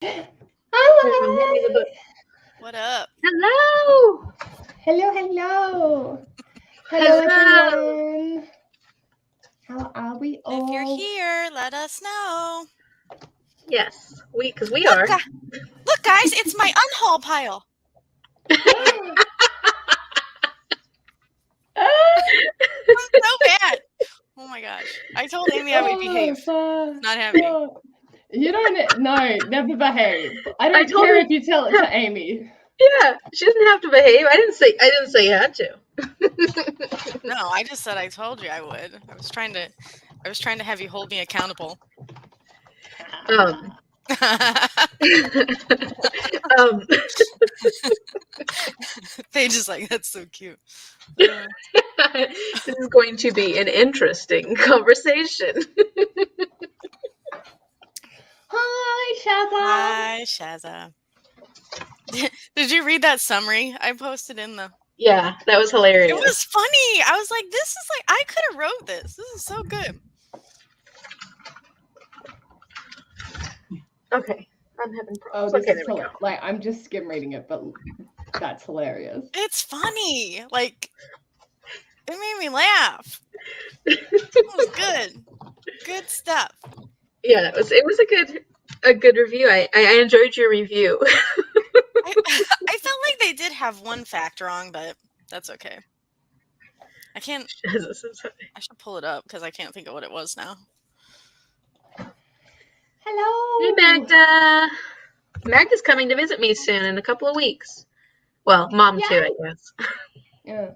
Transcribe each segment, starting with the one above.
Hi. What up? Hello. Hello. Hello, Hello. everyone. How are we all? If you're here, let us know. Yes, because we Look, are. look, guys, it's my unhaul pile. I'm so bad. Oh my gosh. I told Amy I would behave. Not happening. You don't. No, never behave. I don't told care her- if you tell it to Amy. Yeah, she doesn't have to behave. I didn't say you had to. No, I just said I told you I would. I was trying to have you hold me accountable. Paige is like, that's so cute. This is going to be an interesting conversation. Hi, Hi, Shazza. Shazza. Did you read that summary I posted in the... Yeah, that was hilarious. It was funny. I was like, this is like, I could have wrote this. This is so good. Okay, I'm having problems. This Okay, is there we go. like I'm just skim reading it, but that's hilarious. It's funny. Like, it made me laugh. It was good. Good stuff. Yeah, it was a good review. I enjoyed your review. I felt like they did have one fact wrong, but that's okay. I can't. I should pull it up because I can't think of what it was now. Hello. Hey, Magda. Magda's coming to visit me soon in a couple of weeks. Well, Mom too, I guess. Yeah.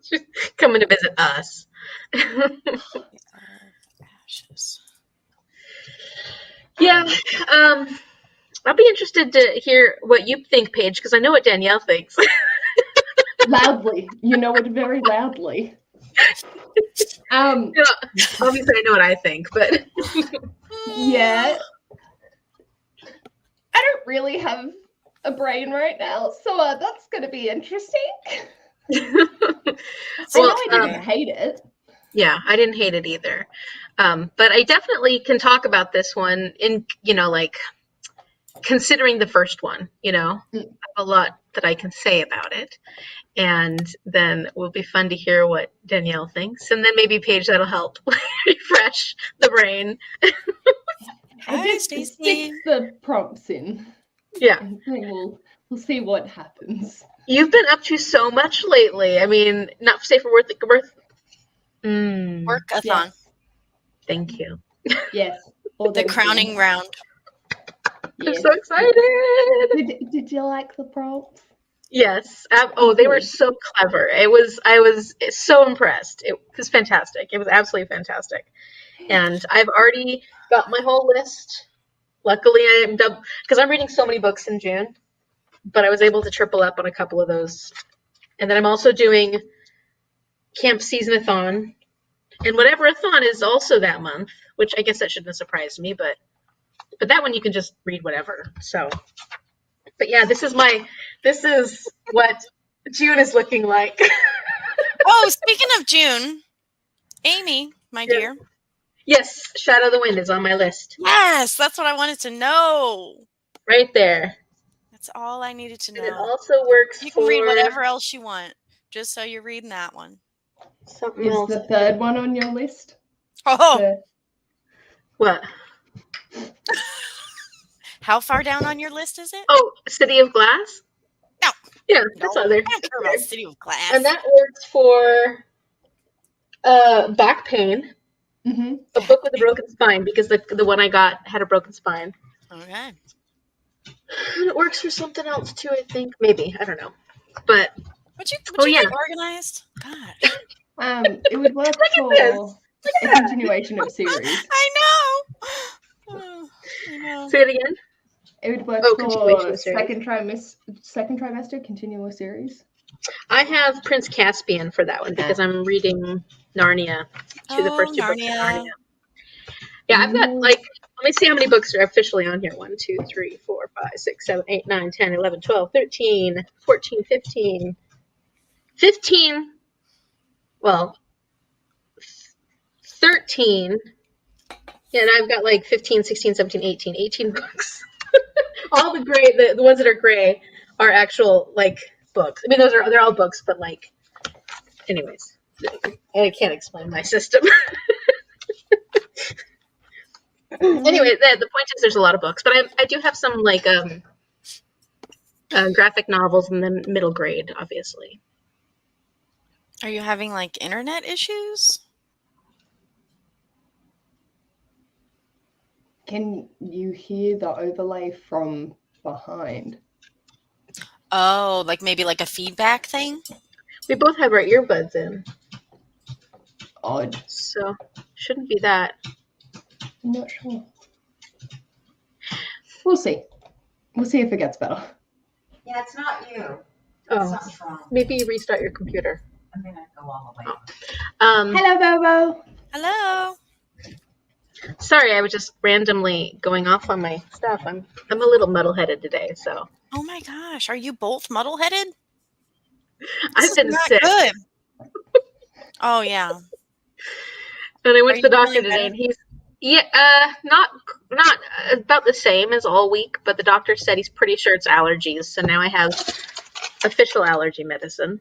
She's coming to visit us. Ashes. Yeah. I'll be interested to hear what you think, Paige, because I know what Danielle thinks. Loudly. You know it very loudly. Obviously I know what I think, but yeah. I don't really have a brain right now, so that's going to be interesting. I didn't hate it. Yeah, I didn't hate it either. But I definitely can talk about this one in, like considering the first one, I have a lot that I can say about it. And then it will be fun to hear what Danielle thinks. And then maybe Paige, that'll help refresh the brain. I did stick the prompts in. Yeah. And then we'll see what happens. You've been up to so much lately. I mean, not safe for worth. Workathon. Yes. Thank you. Yes. The crowning round. Yes. I'm so excited. Did you like the prompts? Yes. They were so clever. I was so impressed. It was fantastic. It was absolutely fantastic. And I've already got my whole list. Luckily, I am double because I'm reading so many books in June, but I was able to triple up on a couple of those. And then I'm also doing Camp Season-a-thon, and whatever a thon is also that month, which I guess that shouldn't have surprised me, but that one you can just read whatever. So, but yeah, this is what June is looking like. Oh, speaking of June, Amy, my dear. Yes, Shadow of the Wind is on my list. Yes, that's what I wanted to know. Right there. That's all I needed to know. And it also works You can read whatever else you want, just so you're reading that one. Something else. The third one on your list? Oh. What? How far down on your list is it? Oh, City of Glass? No. Yeah, that's on there. I don't care about City of Glass. And that works for back pain. Mm-hmm. A book with a broken spine, because the one I got had a broken spine. Okay. And it works for something else too, I think. Maybe. I don't know. But would you get organized? God. It would work for a continuation of series. I know. I know. Say it again. It would work for second trimester continual series. I have Prince Caspian for that one because I'm reading Narnia to the first two books of Narnia. Yeah, I've got let me see how many books are officially on here. 1, 2, 3, 4, 5, 6, 7, 8, 9, 10, 11, 12, 13, 14, 15. 15. Well, 13. Yeah, and I've got 15, 16, 17, 18 books. all the gray, the ones that are gray are actual like books. I mean, they're all books, but like, anyways, I can't explain my system. Anyway, the point is there's a lot of books, but I do have some like graphic novels in the middle grade, obviously. Are you having like internet issues? Can you hear the overlay from behind? Oh, like maybe like a feedback thing? We both have our earbuds in. Odd. So, shouldn't be that. I'm not sure. We'll see. We'll see if it gets better. Yeah, it's not you. Oh, Something's wrong. maybe you restart your computer. I'm gonna go all the way. Hello, Bobo. Hello. Sorry, I was just randomly going off on my stuff. I'm a little muddle-headed today, so. Oh my gosh, are you both muddle-headed? I've been sick. Good. Oh yeah. And I went to the doctor feeling today, better? and he's not about the same as all week, but the doctor said he's pretty sure it's allergies. So now I have official allergy medicine,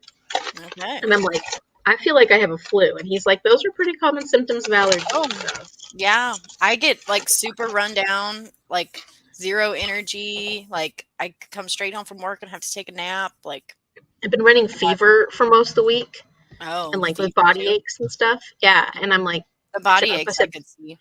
Okay. and I'm like, I feel like I have a flu, and he's like, those are pretty common symptoms of allergies. Oh. So. Yeah, I get like super run down, like zero energy. Like I come straight home from work and have to take a nap. Like I've been running fever for most of the week, and like with body too. aches and stuff. Yeah, and I'm like, The body shut up. aches I could see.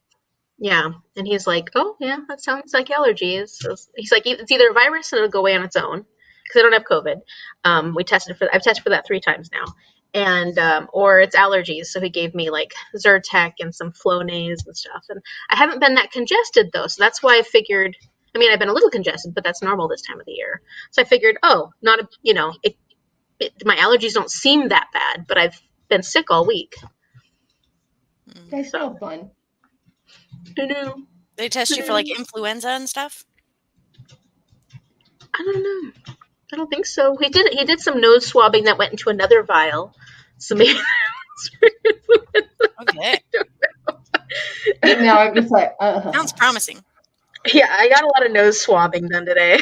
Yeah, and he's like, oh yeah, that sounds like allergies. So he's like, it's either a virus and it'll go away on its own because I don't have COVID. I've tested for that 3 times now, and or it's allergies. So he gave me like Zyrtec and some Flonase and stuff, and I haven't been that congested though, so that's why I figured. I mean, I've been a little congested, but that's normal this time of the year. So I figured, my allergies don't seem that bad, but I've been sick all week. They smell fun. I know. They test you for like influenza and stuff? I don't know. I don't think so. He did some nose swabbing that went into another vial. So maybe Okay. And now I'm just like, Sounds promising. Yeah, I got a lot of nose swabbing done today.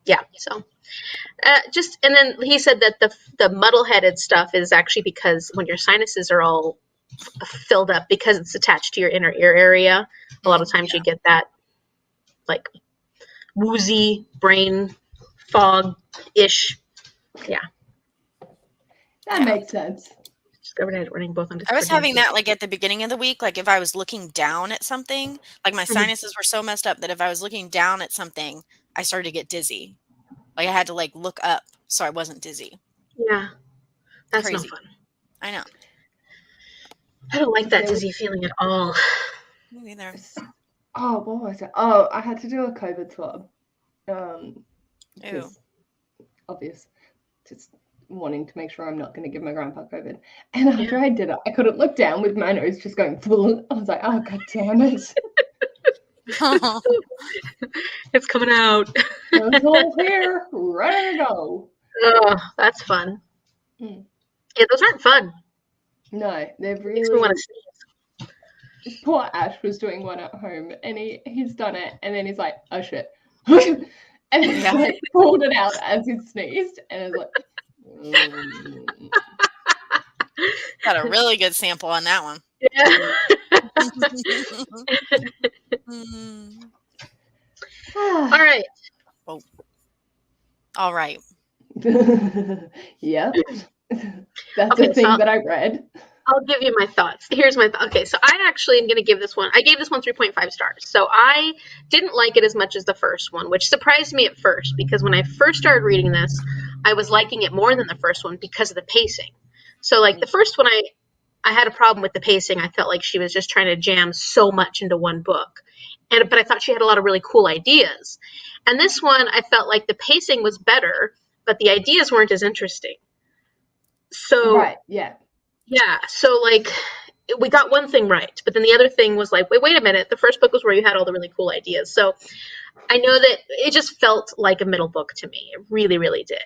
Yeah, so and then he said that the muddle-headed stuff is actually because when your sinuses are all filled up because it's attached to your inner ear area, a lot of times you get that like woozy brain fog-ish. Yeah. that makes sense. Discovered I was running both on. I was having that like at the beginning of the week, like if I was looking down at something, like my sinuses were so messed up that if I was looking down at something, I started to get dizzy. Like I had to like look up so I wasn't dizzy. Yeah. That's Crazy. no fun. I know. I don't like that dizzy feeling at all. Me neither. Oh, what was it? Oh, I had to do a COVID swab. Ew. Obvious. Just wanting to make sure I'm not going to give my grandpa COVID. And after I did it, I couldn't look down with my nose just going full. I was like, oh, God damn it. It's coming out. It's all here, ready to go. Oh, that's fun. Mm. Yeah, those aren't fun. No, they're Makes me really. want to sneeze. Poor Ash was doing one at home, and he's done it, and then he's like, oh shit. And then he like pulled it out as he sneezed, and it's like, Got a really good sample on that one. Yeah. All right. Oh. All right. Yep. That's a thing that I read. I'll give you my thoughts. Here's my okay, so I actually am going to give this one. I gave this one 3.5 stars. So I didn't like it as much as the first one, which surprised me at first because when I first started reading this, I was liking it more than the first one because of the pacing. So like the first one, I had a problem with the pacing. I felt like she was just trying to jam so much into one book. But I thought she had a lot of really cool ideas. And this one, I felt like the pacing was better, but the ideas weren't as interesting. So Right, yeah. Yeah, so like we got one thing right, but then the other thing was like, wait a minute. The first book was where you had all the really cool ideas. So I know that it just felt like a middle book to me. It really, really did.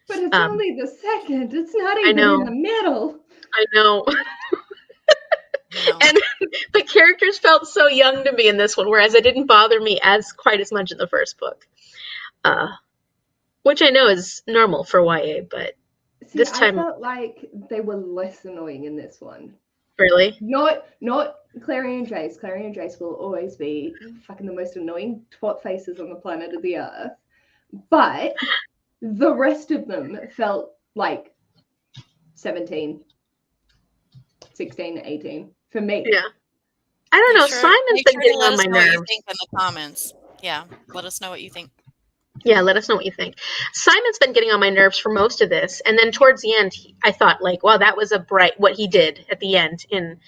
But it's only the second. It's not even in the middle. I know. No. And the characters felt so young to me in this one, whereas it didn't bother me quite as much in the first book. Which I know is normal for YA, but See, this I time, felt like they were less annoying in this one. really? Not Clary and Jace. Clary and Jace will always be fucking the most annoying twat faces on the planet of the earth. But the rest of them felt like 17, 16, 18 for me. Yeah. I don't know. Simon's been getting on my What you nerves. think in the comments. Yeah, let us know what you think. Yeah, let us know what you think. Simon's been getting on my nerves for most of this, and then towards the end, I thought, like, wow, that was what he did at the end in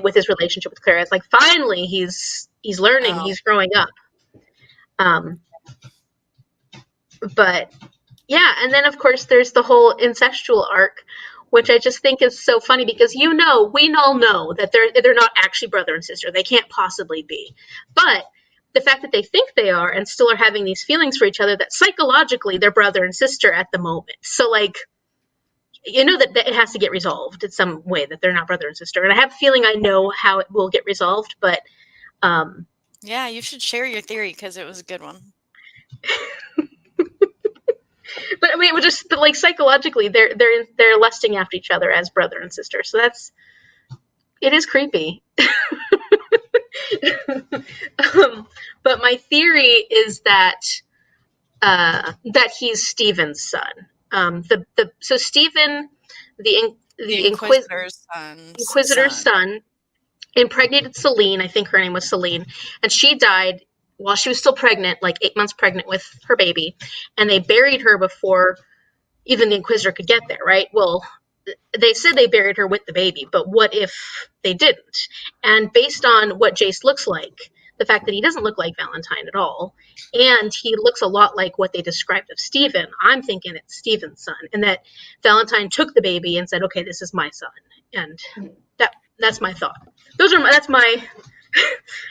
with his relationship with Claire. It's like, finally, he's learning, he's growing up. But yeah, and then of course there's the whole incestual arc, which I just think is so funny because we all know that they're not actually brother and sister. They can't possibly be, but the fact that they think they are and still are having these feelings for each other, that psychologically they're brother and sister at the moment. So, like, that it has to get resolved in some way, that they're not brother and sister. And I have a feeling I know how it will get resolved, but yeah, you should share your theory because it was a good one. But I mean, it was just like psychologically, they're lusting after each other as brother and sister. So it is creepy. But my theory is that he's Stephen's son. So Stephen, the Inquisitor's son, impregnated Celine. I think her name was Celine, and she died while she was still pregnant, like 8 months pregnant with her baby, and they buried her before even the Inquisitor could get there, right? Well, they said they buried her with the baby, but what if they didn't? And based on what Jace looks like, the fact that he doesn't look like Valentine at all, and he looks a lot like what they described of Stephen, I'm thinking it's Stephen's son, and that Valentine took the baby and said, okay, this is my son. And that's my thought. That's my...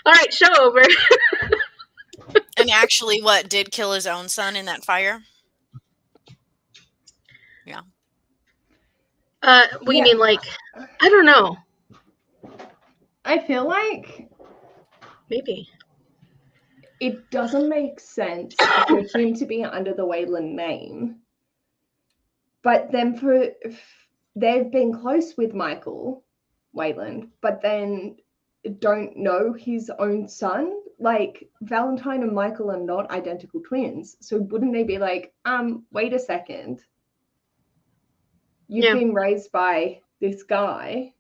All right, show over. And actually, what did kill his own son in that fire? Yeah. You mean, like, I don't know. I feel like maybe it doesn't make sense for him to be under the Wayland name, but then they've been close with Michael Wayland, but then don't know his own son. Like, Valentine and Michael are not identical twins, so wouldn't they be like, wait a second, you've been raised by this guy?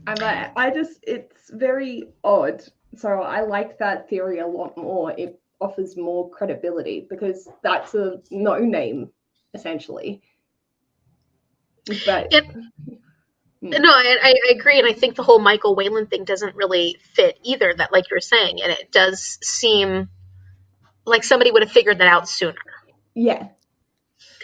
It's very odd. So I like that theory a lot more. It offers more credibility because that's a no name, essentially. But no, I agree, and I think the whole Michael Wayland thing doesn't really fit either. That, like you were saying, and it does seem like somebody would have figured that out sooner. Yeah.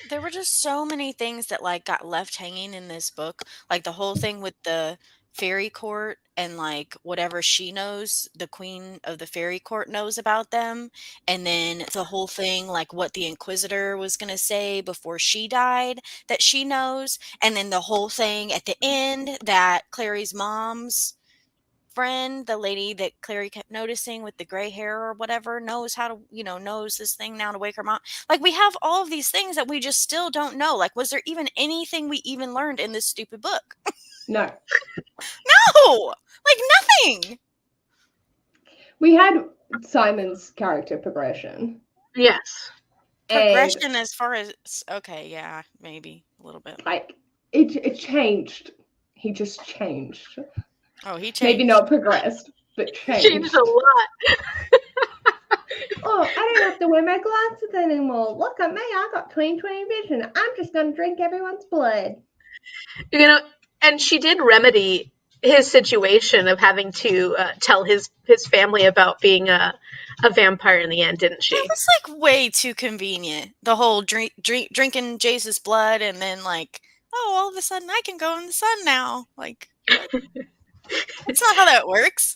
There were just so many things that, like, got left hanging in this book. Like, the whole thing with the fairy court and, like, whatever she knows, the queen of the fairy court knows about them. And then the whole thing, like, what the Inquisitor was going to say before she died that she knows. And then the whole thing at the end that Clary's mom's friend, the lady that Clary kept noticing with the gray hair or whatever, knows how to, knows this thing now to wake her mom. Like, we have all of these things that we just still don't know. Like, was there even anything we even learned in this stupid book? No. No! Like, nothing! We had Simon's character progression. Yes. Progression as far as... Okay, yeah, maybe. A little bit. Like, it changed. He just changed. Oh, he changed. Maybe not progressed, but changed. Changed a lot. Oh, I don't have to wear my glasses anymore. Look at me, I got 20/20 vision. I'm just going to drink everyone's blood. And she did remedy his situation of having to tell his family about being a vampire in the end, didn't she? That was, like, way too convenient. The whole drinking Jace's blood and then, like, oh, all of a sudden I can go in the sun now. Like, what? That's not how that works.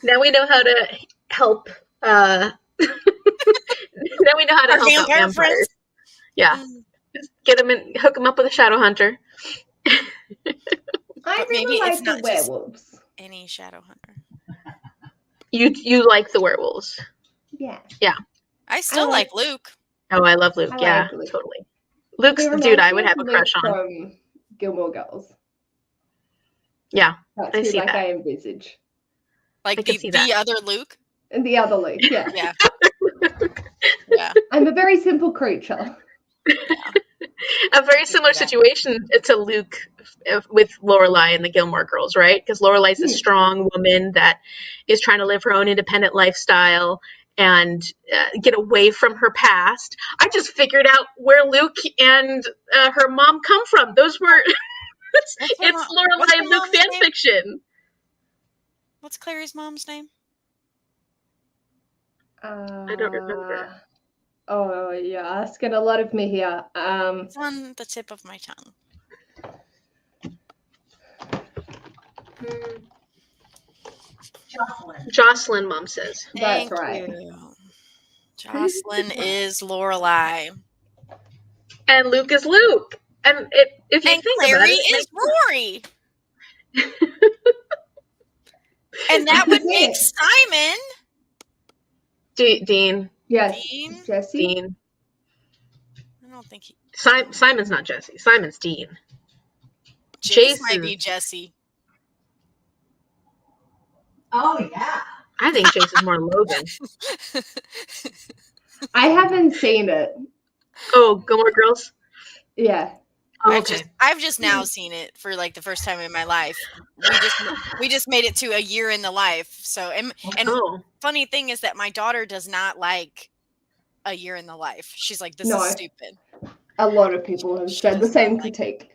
Now we know how to help. Now we know how to help out vampires. Friends. Yeah, just get them and hook them up with a shadow hunter. I But really maybe like it's the not just werewolves. any shadow hunter. You like the werewolves? Yeah. I still like Luke. Oh, I love Luke. I Yeah, like Luke. totally. Luke's He the dude reminds I me would of have a Luke crush on. from Gilmore Girls. Yeah, That's I who see like that. I envisage. Like I can see that. the other Luke. And the other Luke, yeah. Yeah. Yeah. I'm a very simple creature. A very similar that. situation to Luke with Lorelai and the Gilmore Girls, right? Because Lorelai's a strong woman that is trying to live her own independent lifestyle and get away from her past. I just figured out where Luke and her mom come from. Those were it's Lorelai and Luke fan fiction. What's Clary's mom's name? I don't remember. Oh, you're asking a lot of me here. It's on the tip of my tongue. Jocelyn, Mom says. That's Thank right. you. Jocelyn is Lorelai. And Luke is Luke. And if you think Clary about it, is Rory. And that would make Simon. Dean. Yes. Dean? Jesse? Dean. I don't think he. Simon's not Jesse. Simon's Dean. Jace might be Jesse. Oh, yeah. I think Jace is more Logan. I haven't seen it. Oh, Gilmore Girls? Yeah. Oh, okay. I've just now seen it for like the first time in my life. We just made it to a year in the life. So and funny thing is that my daughter does not like a year in the life. She's like, this is stupid. A lot of people have said the same critique.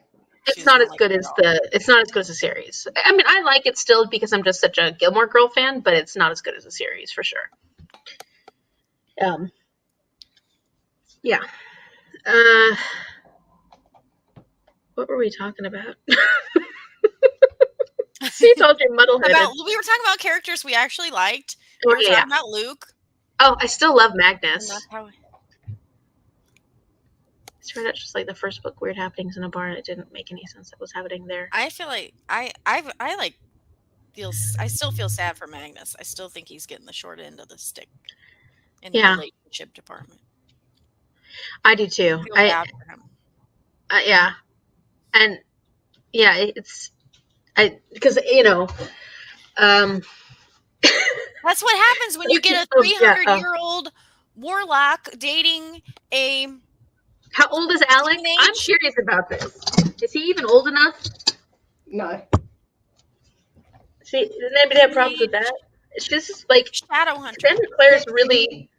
It's not as good as the series. I mean, I like it still because I'm just such a Gilmore Girl fan, but it's not as good as the series for sure. Yeah. What were we talking about? See, I told you, muddle-headed. We were talking about characters we actually liked. We were talking about Luke. Oh, I still love Magnus. And that's how it's right out just like the first book, Weird Happenings in a Barn. It didn't make any sense that was happening there. I feel like I still feel sad for Magnus. I still think he's getting the short end of the stick in the relationship department. I do too. I feel bad for him. Yeah. And yeah, because that's what happens when you get a 300-year-old warlock dating a. How old is Alec? Teenage? I'm curious about this. Is he even old enough? No. See, does anybody have problems with that? It's just like Shadowhunter.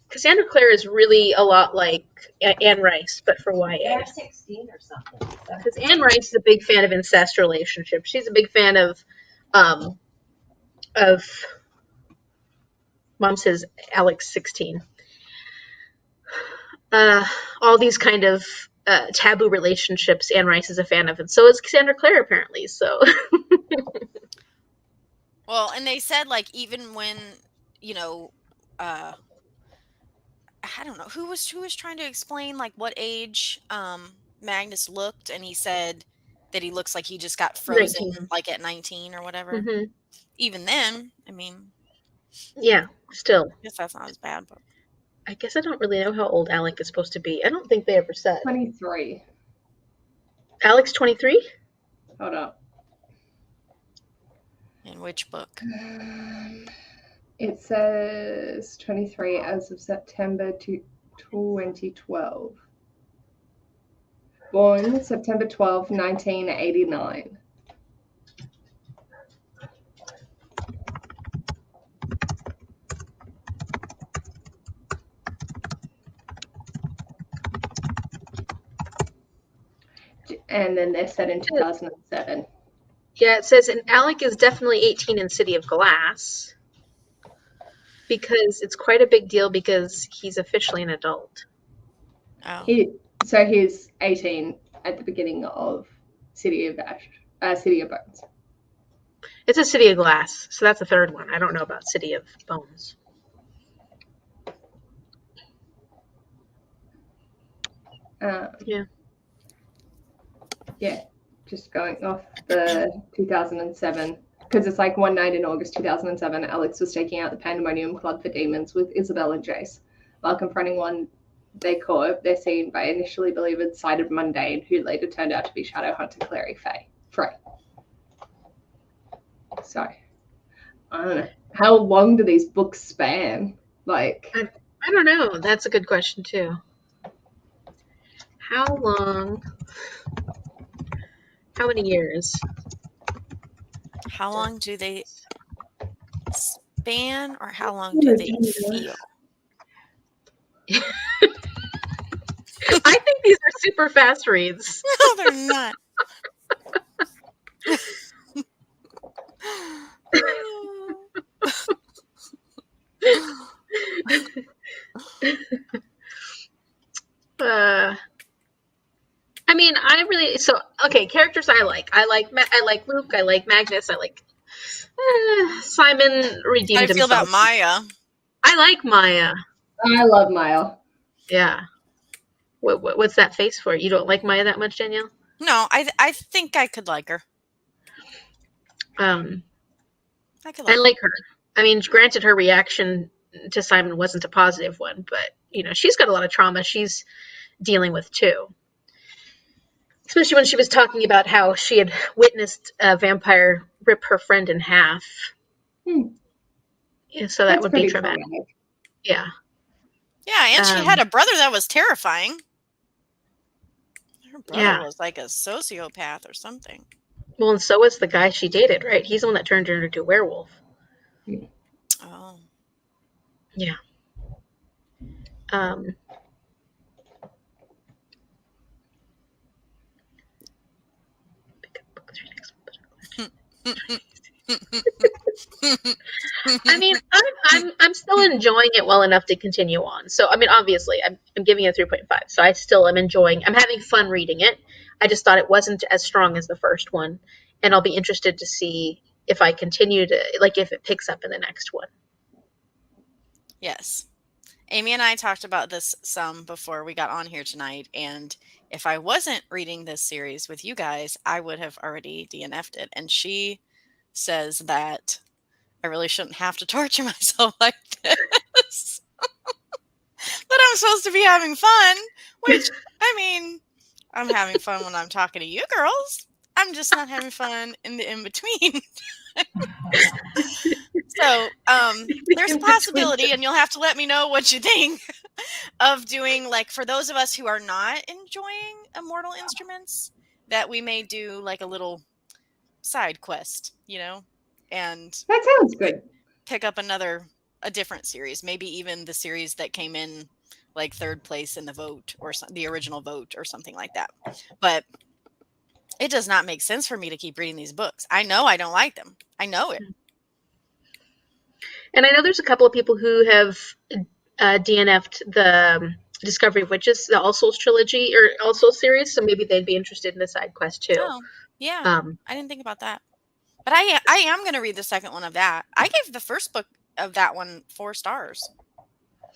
Cassandra Clare is really a lot like Anne Rice, but for YA. They're 16 or something. Because Anne Rice is a big fan of incest relationships. She's a big fan of Mom says Alex 16. All these kind of taboo relationships Anne Rice is a fan of, and so is Cassandra Clare apparently. So. Well, and they said like even when I don't know who was trying to explain like what age Magnus looked, and he said that he looks like he just got frozen 19. Like at 19 or whatever. Mm-hmm. Even then, I mean, yeah, still. I guess that's not as bad, but I guess I don't really know how old Alec is supposed to be. I don't think they ever said. 23. Alex 23? Hold up. In which book? It says 23 as of September 2012. Born September 12, 1989. And then they're set in 2007. Yeah, it says, and Alec is definitely 18 in City of Glass. Because it's quite a big deal because he's officially an adult. Oh. He's 18 at the beginning of City of Bones. It's a City of Glass, so that's the third one. I don't know about City of Bones. Yeah. just going off the 2007, because it's like one night in August 2007, Alex was staking out the Pandemonium Club for demons with Isabel and Jace. While confronting one they caught, they're seen by initially believed sighted mundane, who later turned out to be Shadow Hunter Clary Frey. So, I don't know. How long do these books span? Like, I don't know. That's a good question too. How long? How many years? How long do they span, or how long do they feel? I think these are super fast reads. No, they're not. I mean, characters I like. I like Luke. I like Magnus. I like Simon redeemed How do you feel himself. about Maya? I like Maya. I love Maya. Yeah. What's that face for? You don't like Maya that much, Danielle? No, I think I could like her. I like her. I mean, granted, her reaction to Simon wasn't a positive one, but she's got a lot of trauma she's dealing with too. Especially when she was talking about how she had witnessed a vampire rip her friend in half. Yeah, so that would be traumatic. Yeah. Yeah, and she had a brother that was terrifying. Her brother was like a sociopath or something. Well, and so was the guy she dated, right? He's the one that turned her into a werewolf. Oh. Yeah. I mean, I'm still enjoying it well enough to continue on. So, I mean, obviously, I'm giving it a 3.5. So I still am enjoying. I'm having fun reading it. I just thought it wasn't as strong as the first one, and I'll be interested to see if I continue to if it picks up in the next one. Yes. Amy and I talked about this some before we got on here tonight, and if I wasn't reading this series with you guys, I would have already DNF'd it. And she says that I really shouldn't have to torture myself like this. That I'm supposed to be having fun, which, I mean, I'm having fun when I'm talking to you girls. I'm just not having fun in the in-between. So there's a possibility, and you'll have to let me know what you think, of doing, for those of us who are not enjoying Immortal Instruments, that we may do a little side quest, and that sounds good. Pick up a different series, maybe even the series that came in third place in the vote, or the original vote, or something like that. But it does not make sense for me to keep reading these books. I know I don't like them. I know it. And I know there's a couple of people who have DNF'd the Discovery of Witches, the All Souls trilogy or All Souls series, so maybe they'd be interested in the side quest too. Oh, yeah. I didn't think about that. But I am going to read the second one of that. I gave the first book of that one 4 stars.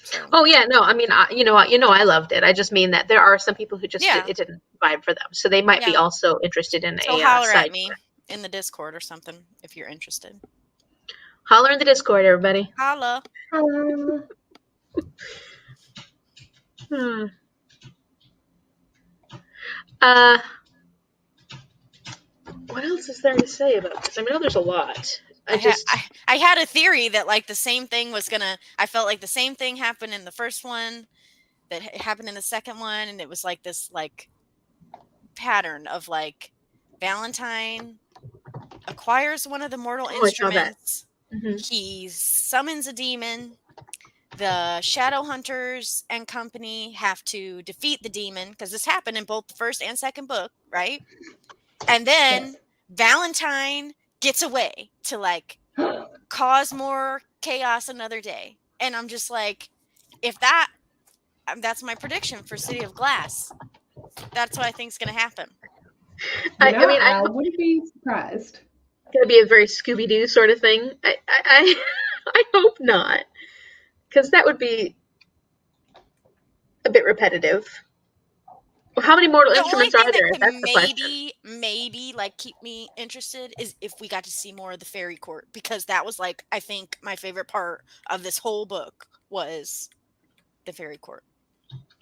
So. Oh yeah, no, I mean, I loved it. I just mean that there are some people who just it didn't vibe for them, so they might be also interested in so holler at me in the Discord or something if you're interested. Holler in the Discord, everybody. Holla. What else is there to say about this? I mean, there's a lot. I had a theory that the same thing was I felt like the same thing happened in the first one that happened in the second one, and it was this pattern of Valentine acquires one of the mortal instruments. Mm-hmm. He summons a demon. The Shadow Hunters and company have to defeat the demon, because this happened in both the first and second book, right? And then Valentine gets away to cause more chaos another day. And I'm just if that's my prediction for City of Glass. That's what I think is going to happen. I wouldn't be surprised. Going to be a very Scooby-Doo sort of thing. I hope not, because that would be a bit repetitive. Well, how many mortal The only instruments thing are there? that That's could the question. maybe like keep me interested is if we got to see more of the fairy court, because that was like, I think my favorite part of this whole book was the fairy court.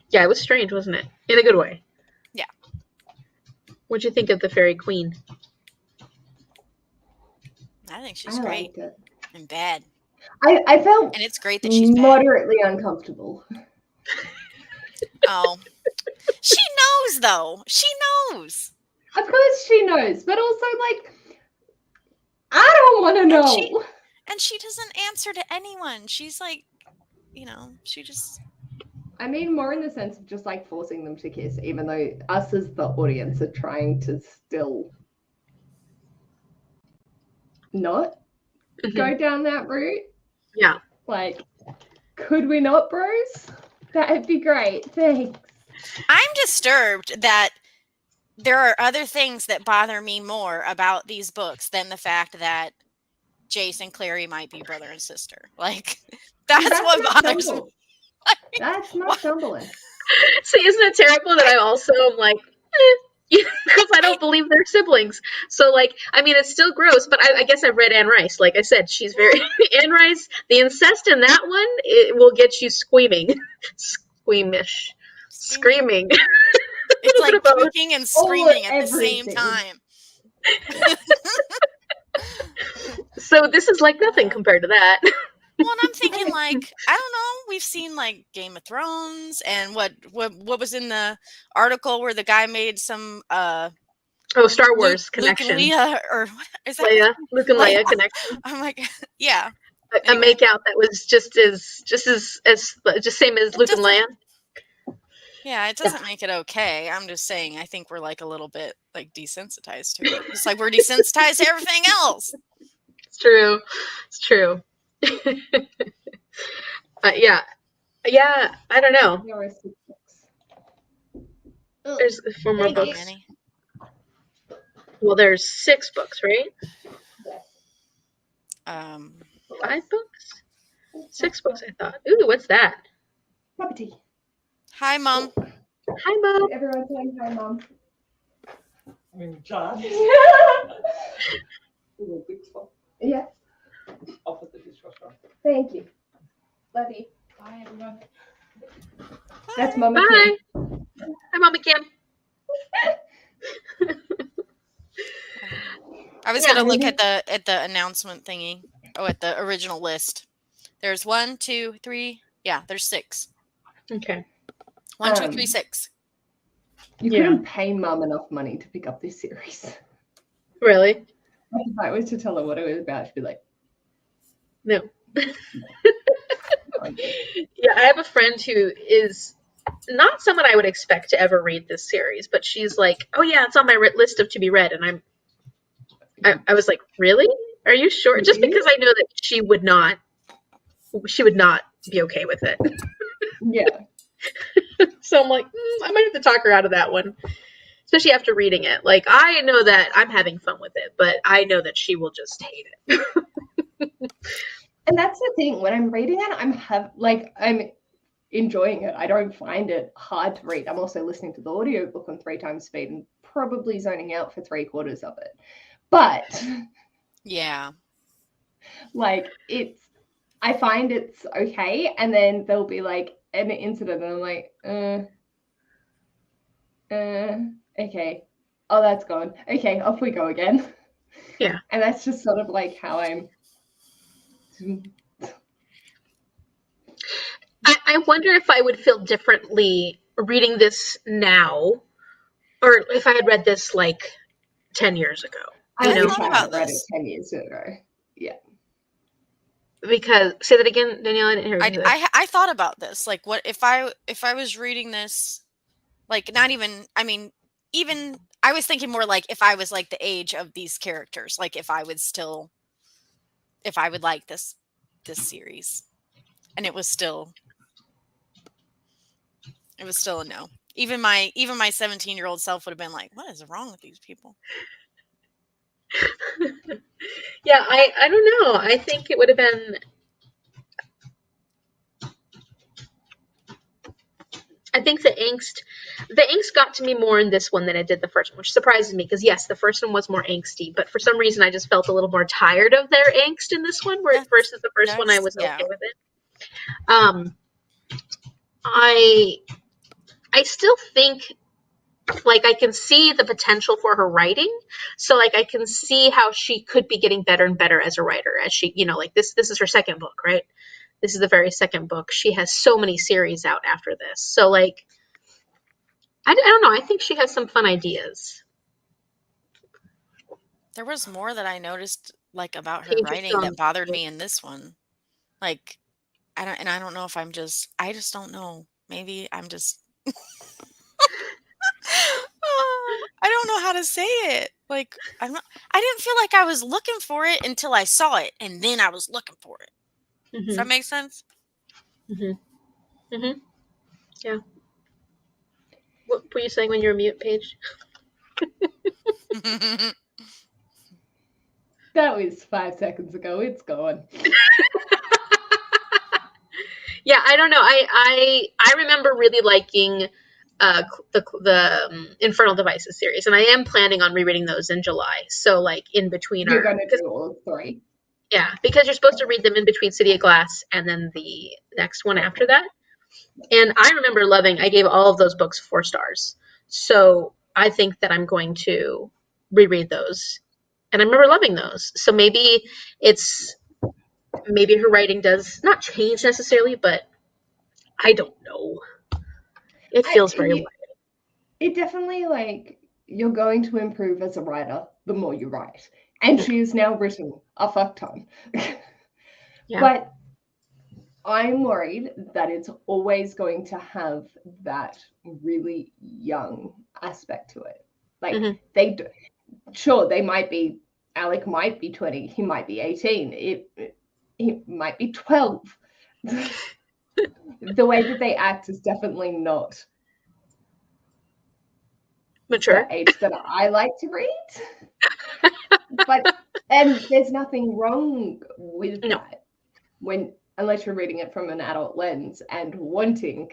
Yeah, it was strange, wasn't it? In a good way. Yeah. What'd you think of the fairy queen? I think she's I great liked it. and bad. I felt And it's great that she's bad. moderately uncomfortable. Oh. She knows though. She knows. Of course she knows, but also like I don't want to know. And she doesn't answer to anyone. She's like, she just. I mean, more in the sense of just like forcing them to kiss, even though us as the audience are trying to still not go down that route. Yeah. Like, could we not, bros? That'd be great. Thanks. I'm disturbed that there are other things that bother me more about these books than the fact that Jace and Clary might be brother and sister. Like, that's what bothers me. That's not stumbling. See, isn't it terrible that I also am like, because I don't believe they're siblings. So, like, I mean, it's still gross, but I guess I've read Anne Rice. Like I said, she's very Anne Rice. The incest in that one, it will get you squeaming, squeamish, screaming. It's like puking and screaming at the same time. So this is like nothing compared to that. Well, and I'm thinking, like, I don't know. We've seen like Game of Thrones, and what was in the article where the guy made some Star Wars connection. Luke and Leia, or what is that? Leia, Luke and Leia connection. I'm like, yeah, a makeout that was just same as Luke and Leia. Yeah, it doesn't make it okay. I'm just saying, I think we're like a little bit like desensitized to it. It's like we're desensitized to everything else. It's true. It's true. Yeah. I don't know. There's 4 more books. Well, there's 6 books, right? 5 books? 6 books, I thought. Ooh, what's that? Property. Hi, Mom. Hi, Mom. Everyone's saying hi, Mom. I'm in charge. Yeah. I'll put the dishwasher. Thank you. Love you. Bye, everyone. That's Mama Bye. Kim. Hi, Mama Kim. I was gonna look at the announcement thingy. Oh, at the original list. There's 1, 2, 3. Yeah, there's 6. Okay. 1, 2, 3, 6. You couldn't pay Mum enough money to pick up this series. Really? If I was to tell her what it was about, she'd be like, no. Yeah, I have a friend who is not someone I would expect to ever read this series, but she's like, oh yeah, it's on my list of to be read. And I was like, really? Are you sure? Just because I know that she would not be okay with it. Yeah. So I'm like, I might have to talk her out of that one, especially after reading it. Like, I know that I'm having fun with it, but I know that she will just hate it. And that's the thing. When I'm reading it, I'm enjoying it. I don't find it hard to read. I'm also listening to the audiobook on 3 times speed and probably zoning out for 3/4 of it. But yeah, like I find it's okay, and then there'll be like an incident, and I'm like, okay, oh, that's gone. Okay, off we go again. Yeah, and that's just sort of like how I'm. I wonder if I would feel differently reading this now, or if I had read this like 10 years ago. I thought about read it 10 years ago. Yeah. Because say that again, Danielle. I didn't hear you. I thought about this. Like, what if I was reading this, like, not even. I mean, even I was thinking more like if I was like the age of these characters, like if I would like this series, and it was still a no. Even my 17-year-old self would have been like, what is wrong with these people? Yeah, I don't know. I think it would have been. I think the angst got to me more in this one than it did the first one, which surprises me because yes, the first one was more angsty, but for some reason I just felt a little more tired of their angst in this one, versus the first one I was okay with it. I still think like I can see the potential for her writing, so like I can see how she could be getting better and better as a writer as she, like this is her second book, right? This is the very second book. She has so many series out after this. So, like, I don't know. I think she has some fun ideas. There was more that I noticed, like, about her Pages writing that on- bothered me in this one. Like, I don't know if I just don't know. Maybe I'm just, I don't know how to say it. Like, I didn't feel like I was looking for it until I saw it, and then I was looking for it. Does that make sense? Yeah. What were you saying when you were mute, Paige? That was 5 seconds ago. It's gone. Yeah, I don't know. I remember really liking the Infernal Devices series, and I am planning on rereading those in July. So, like, in between You're going to do all 3. Yeah, because you're supposed to read them in between City of Glass and then the next one after that. And I remember I gave all of those books 4 stars. So I think that I'm going to reread those. And I remember loving those. So maybe her writing does not change necessarily, but I don't know. It feels very light. It definitely, like, you're going to improve as a writer the more you write. And she has now written a fuck ton. Yeah. But I'm worried that it's always going to have that really young aspect to it. Like, Alec might be 20, he might be 18, he might be 12. The way that they act is definitely not mature. The age that I like to read. And there's nothing wrong with that unless you're reading it from an adult lens and wanting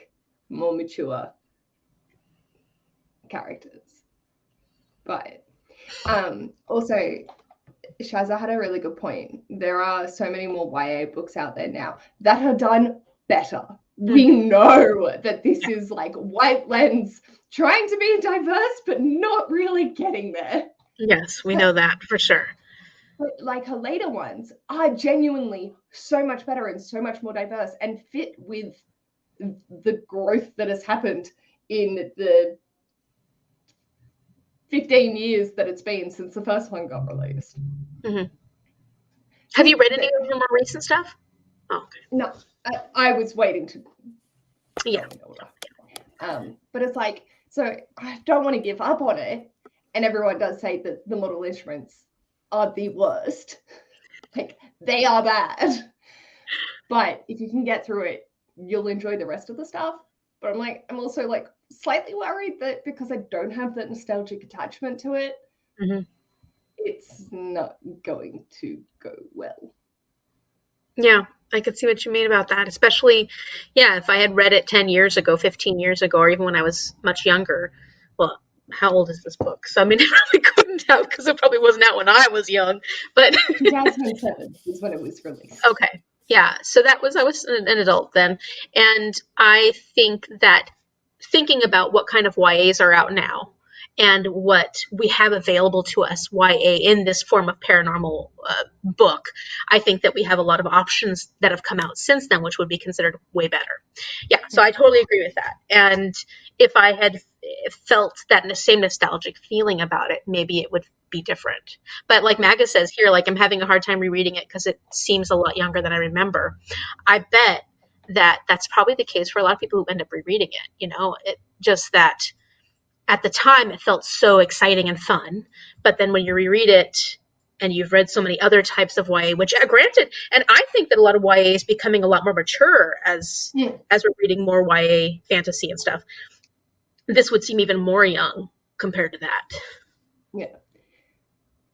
more mature characters. But also, Shazza had a really good point. There are so many more YA books out there now that are done better. We know that this is like white lens trying to be diverse, but not really getting there. Yes, we know that for sure. But like her later ones are genuinely so much better and so much more diverse and fit with the growth that has happened in the 15 years that it's been since the first one got released. Have you read any of her more recent stuff? Oh, okay. No, I was waiting to. Yeah. But it's like, so I don't want to give up on it. And everyone does say that the Mortal Instruments are the worst. Like, they are bad. But if you can get through it, you'll enjoy the rest of the stuff. But I'm also like slightly worried that because I don't have that nostalgic attachment to it, it's not going to go well. Yeah, I could see what you mean about that. Especially, if I had read it 10 years ago, 15 years ago, or even when I was much younger. Well, how old is this book? So, I mean, it really couldn't have, because it probably wasn't out when I was young. But 2007 is when it was released. Okay. Yeah. So I was an adult then. And I think that thinking about what kind of YAs are out now and what we have available to us YA in this form of paranormal book, I think that we have a lot of options that have come out since then, which would be considered way better. Yeah. So I totally agree with that. And if I had felt that same nostalgic feeling about it, maybe it would be different. But like Maga says here, like, I'm having a hard time rereading it because it seems a lot younger than I remember. I bet that that's probably the case for a lot of people who end up rereading it. It just that at the time it felt so exciting and fun, but then when you reread it and you've read so many other types of YA, which granted, and I think that a lot of YA is becoming a lot more mature as we're reading more YA fantasy and stuff. This would seem even more young compared to that. Yeah.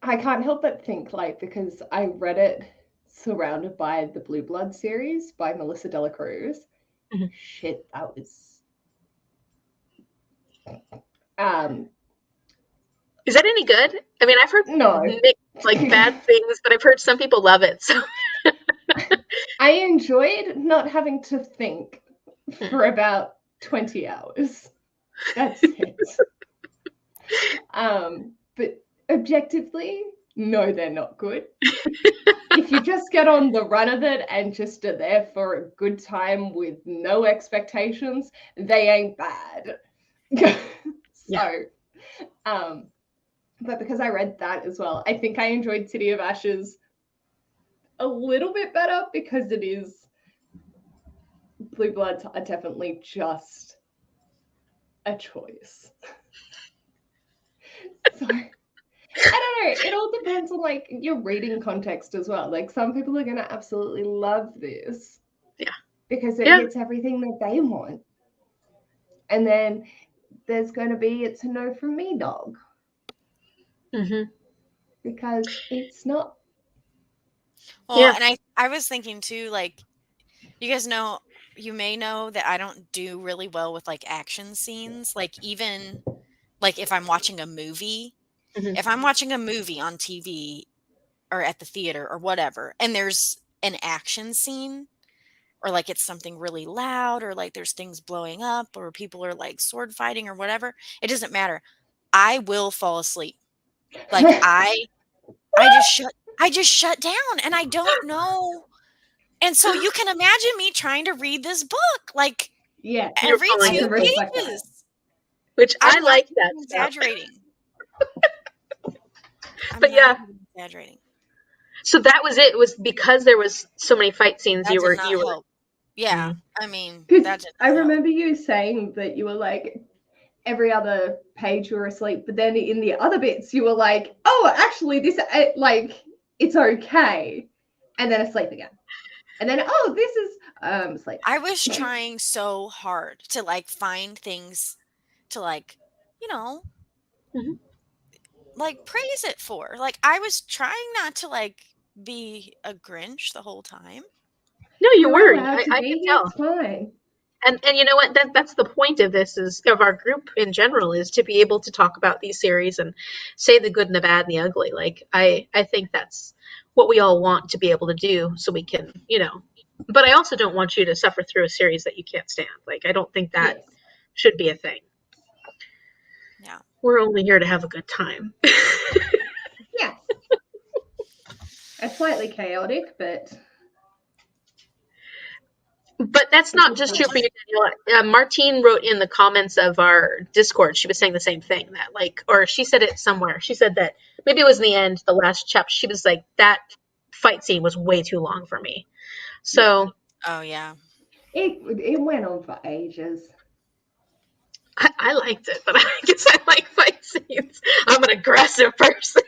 I can't help but think, like, because I read it surrounded by the Blue Blood series by Melissa Dela Cruz. Shit, that was Is that any good? I mean, I've heard No. mixed, like bad things, but I've heard some people love it. So I enjoyed not having to think for about 20 hours. That's it. But objectively, no, they're not good. If you just get on the run of it and just are there for a good time with no expectations, they ain't bad. So, but because I read that as well, I think I enjoyed City of Ashes a little bit better because it is Blue Bloods are definitely just a choice. So I don't know. It all depends on like your reading context as well. Like some people are gonna absolutely love this. Yeah. Because it hits everything that they want. And then there's gonna be it's a no from me, dog. Mm-hmm. Because it's not. Well, and I was thinking too, like, you guys know, you may know that I don't do really well with like action scenes. Like even like if I'm watching a movie, if I'm watching a movie on TV or at the theater or whatever, and there's an action scene or like it's something really loud or like there's things blowing up or people are like sword fighting or whatever, it doesn't matter. I will fall asleep. Like I just shut down and I don't know. And so you can imagine me trying to read this book like every 2 pages. Which I like that. Exaggerating. But yeah. Exaggerating. So that was it. It was because there was so many fight scenes that you were help. Yeah. I mean, I remember you saying that you were like every other page you were asleep, but then in the other bits you were like, oh, actually this like it's okay, and then asleep again, and then oh, this is asleep. I was trying so hard to like find things to like, you know, like praise it for. Like I was trying not to like be a Grinch the whole time. No, you weren't. I can tell. It's fine. And you know what? That's the point of this is of our group in general is to be able to talk about these series and say the good and the bad and the ugly. Like I think that's what we all want to be able to do, so we can, you know. But I also don't want you to suffer through a series that you can't stand. Like I don't think that should be a thing. Yeah, we're only here to have a good time. Yeah, it's slightly chaotic, but. But that's not just true for you, Daniela. Martine wrote in the comments of our Discord, she was saying the same thing, that like, or she said it somewhere. She said that maybe it was in the end, the last chapter. She was like, that fight scene was way too long for me. So. Oh yeah. It went on for ages. I liked it, but I guess I like fight scenes. I'm an aggressive person.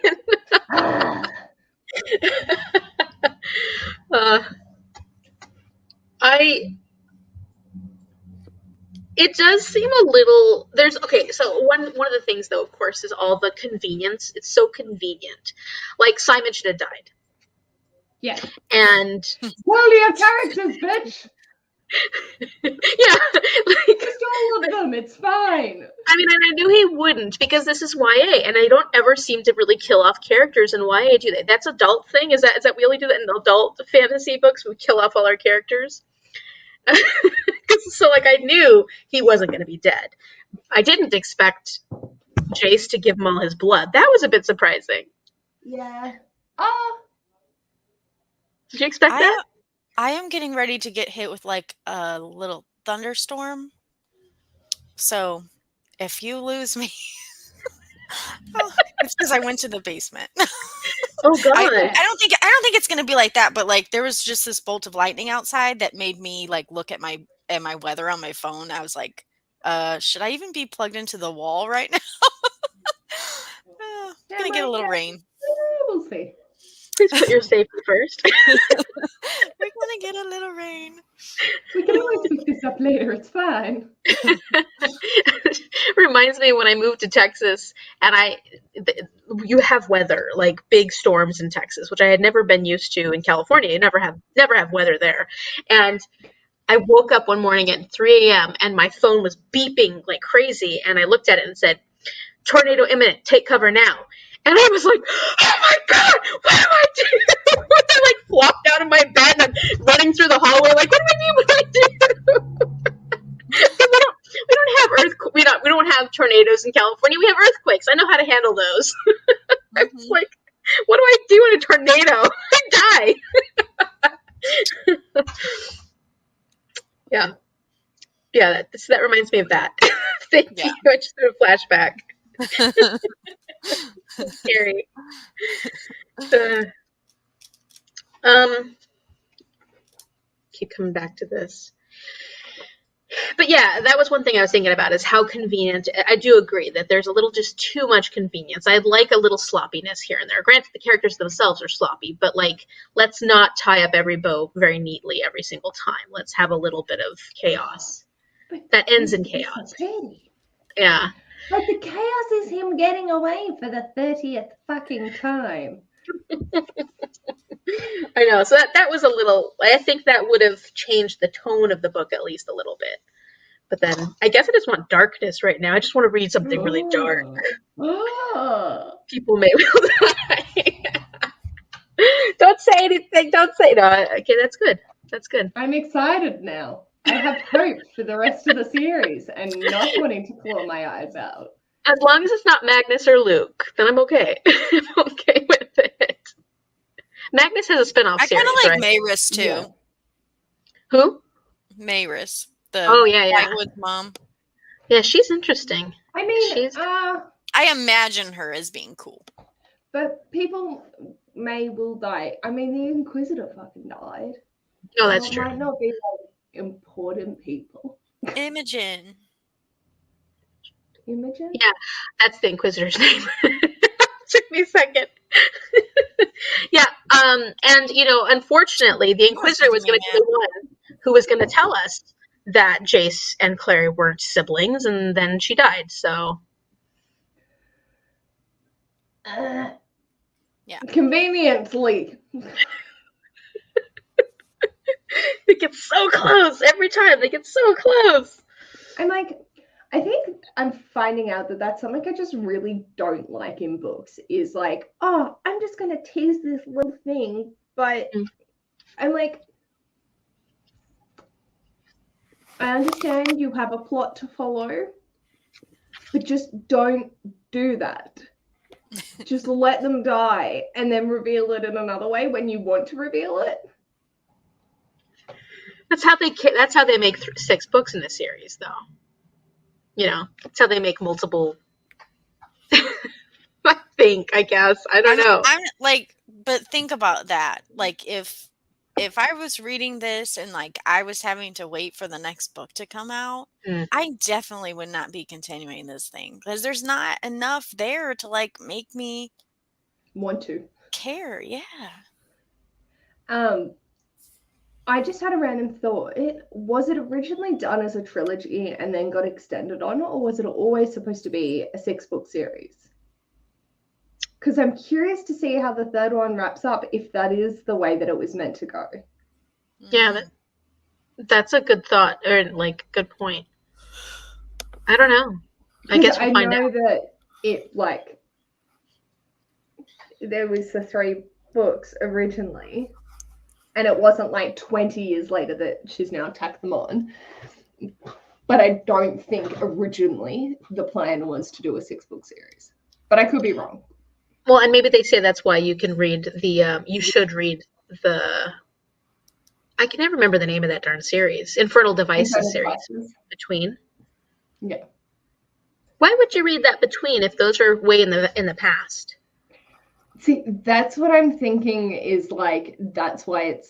It does seem a little, so one of the things though, of course, is all the convenience. It's so convenient. Like Simon should have died. Yeah. And well, your characters, bitch. Yeah, like just all of them. It's fine. I mean, and I knew he wouldn't because this is YA, and I don't ever seem to really kill off characters in YA. Do that? That's adult thing. Is that we only do that in adult fantasy books? We kill off all our characters. So, like, I knew he wasn't going to be dead. I didn't expect Jace to give him all his blood. That was a bit surprising. Yeah. Did you expect that? I am getting ready to get hit with like a little thunderstorm. So if you lose me, it's because I went to the basement. Oh God! I don't think it's gonna be like that. But like there was just this bolt of lightning outside that made me like look at my weather on my phone. I was like, should I even be plugged into the wall right now? I'm gonna get a little rain. We'll see. Please put your safety first. We're gonna get a little rain. We can always pick this up later. It's fine. Reminds me when I moved to Texas, and you have weather, like big storms in Texas, which I had never been used to in California. You never have weather there, and I woke up one morning at 3 a.m. and my phone was beeping like crazy, and I looked at it and said, "Tornado imminent, take cover now." And I was like, "Oh my god, what do I do?" I like flopped out of my bed and I'm running through the hallway like, "What do I do? What do I do?" Because we don't have we don't have tornadoes in California. We have earthquakes. I know how to handle those. I was like, "What do I do in a tornado? I die." Yeah, that reminds me of that. Thank you. I just had a flashback. Scary. Keep coming back to this. But yeah, that was one thing I was thinking about, is how convenient. I do agree that there's a little just too much convenience. I'd like a little sloppiness here and there. Granted, the characters themselves are sloppy, but like, let's not tie up every bow very neatly every single time. Let's have a little bit of chaos that ends in chaos. Yeah. Like, the chaos is him getting away for the 30th fucking time. I know. So that was a little, I think that would have changed the tone of the book at least a little bit. But then I guess I just want darkness right now. I just want to read something really dark. People may will die. Don't say anything. Don't say no. Okay, that's good. That's good. I'm excited now. I have hope for the rest of the series and not wanting to claw my eyes out. As long as it's not Magnus or Luke, then I'm okay. I'm okay with it. Magnus has a spinoff series. I kind of like right? Maris too. Yeah. Who? Maris, the Whitewood mom. Yeah, she's interesting. I mean, I imagine her as being cool. But people will die. I mean, the Inquisitor fucking died. No, that's true. Might not be like important people. Imogen. Imogen? Yeah, that's the Inquisitor's name. Took me a second. Yeah, and unfortunately, the Inquisitor was going to be the one who was going to tell us that Jace and Clary weren't siblings, and then she died. So, yeah, conveniently. They get so close every time. They get so close. I think I'm finding out that that's something I just really don't like in books, is like, oh, I'm just going to tease this little thing, but I'm like, I understand you have a plot to follow, but just don't do that. Just let them die and then reveal it in another way when you want to reveal it. That's how they make 6 books in the series, though. That's how they make multiple. I guess. I don't know. I'm like, but think about that. Like, if I was reading this and like I was having to wait for the next book to come out, I definitely would not be continuing this thing, because there's not enough there to like make me want to care. Yeah. I just had a random thought. Was it originally done as a trilogy and then got extended on, or was it always supposed to be a 6-book series? Because I'm curious to see how the third one wraps up, if that is the way that it was meant to go. Yeah, that's a good thought, or like good point. I don't know. I guess we'll find out. I know that there was the 3 books originally, and it wasn't like 20 years later that she's now tacked them on. But I don't think originally the plan was to do a 6-book series. But I could be wrong. Well, and maybe they say that's why you can read you should read the, I can never remember the name of that darn series, Infernal Devices series. Between. Yeah. Why would you read that between if those are way in the past? See, that's what I'm thinking, is like, that's why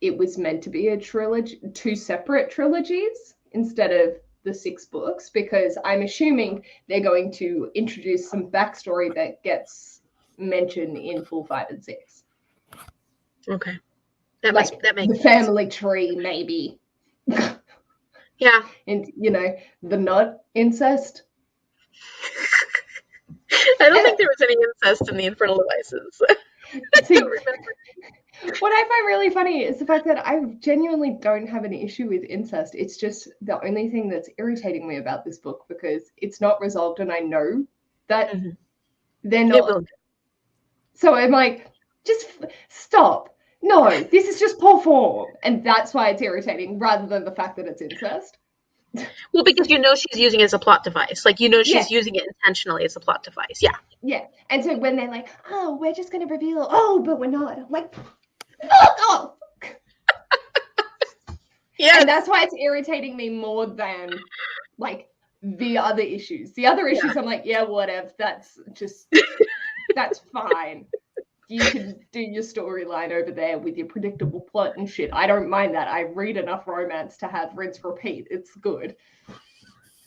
it was meant to be a trilogy, 2 separate trilogies instead of the 6 books, because I'm assuming they're going to introduce some backstory that gets mentioned in full 5 and 6. Okay. That makes the sense. Family tree, maybe. Yeah. And, the nut incest. I don't think there was any incest in the Infernal Devices. I don't remember. What I find really funny is the fact that I genuinely don't have an issue with incest. It's just the only thing that's irritating me about this book because it's not resolved, and I know that they're It not. will. So I'm like, just stop. No, this is just poor form, and that's why it's irritating, rather than the fact that it's incest. Well, because you know she's using it as a plot device. Like, you know she's Yeah. using it intentionally as a plot device. Yeah. Yeah, and so when they're like, "Oh, we're just going to reveal," oh, but we're not. I'm like, fuck off. Yeah. And that's why it's irritating me more than like the other issues. The other issues, I'm like, yeah, whatever. That's fine. You can do your storyline over there with your predictable plot and shit. I don't mind that. I read enough romance to have rinse repeat. It's good.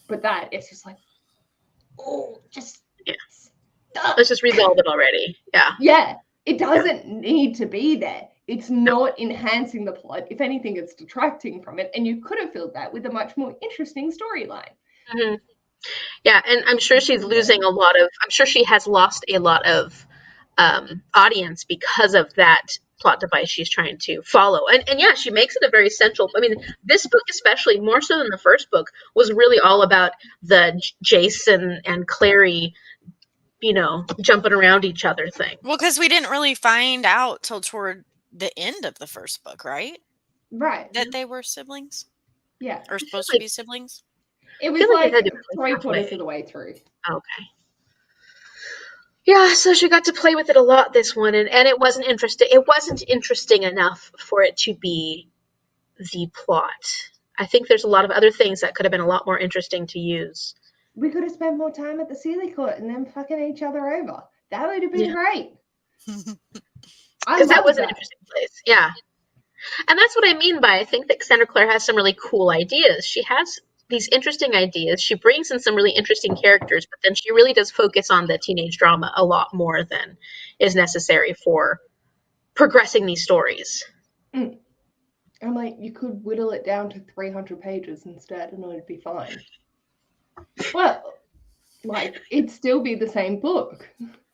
But that, it's just like, oh, just stop. Let's just resolve it already. Yeah. Yeah, it doesn't need to be there. It's not enhancing the plot. If anything, it's detracting from it. And you could have filled that with a much more interesting storyline. Mm-hmm. Yeah, and I'm sure she's losing a lot of. I'm sure she has lost a lot of audience because of that plot device she's trying to follow. And yeah, she makes it a very central. I mean, this book, especially more so than the first book, was really all about the Jason and Clary, jumping around each other thing. Well, because we didn't really find out till toward the end of the first book, right? Right. That they were siblings? Yeah. Or supposed to be siblings? It was feel like like it had to be three halfway. quarters of the way through. Okay. Yeah, so she got to play with it a lot this one, and it wasn't interesting. It wasn't interesting enough for it to be the plot. I think there's a lot of other things that could have been a lot more interesting to use. We could have spent more time at the Sealy Court and then fucking each other over. That would have been great. Because that was an interesting place. Yeah. And that's what I mean by I think that Cassandra Clare has some really cool ideas. She has these interesting ideas. She brings in some really interesting characters, but then she really does focus on the teenage drama a lot more than is necessary for progressing these stories. I'm like, you could whittle it down to 300 pages instead and it'd be fine. Well, like, it'd still be the same book.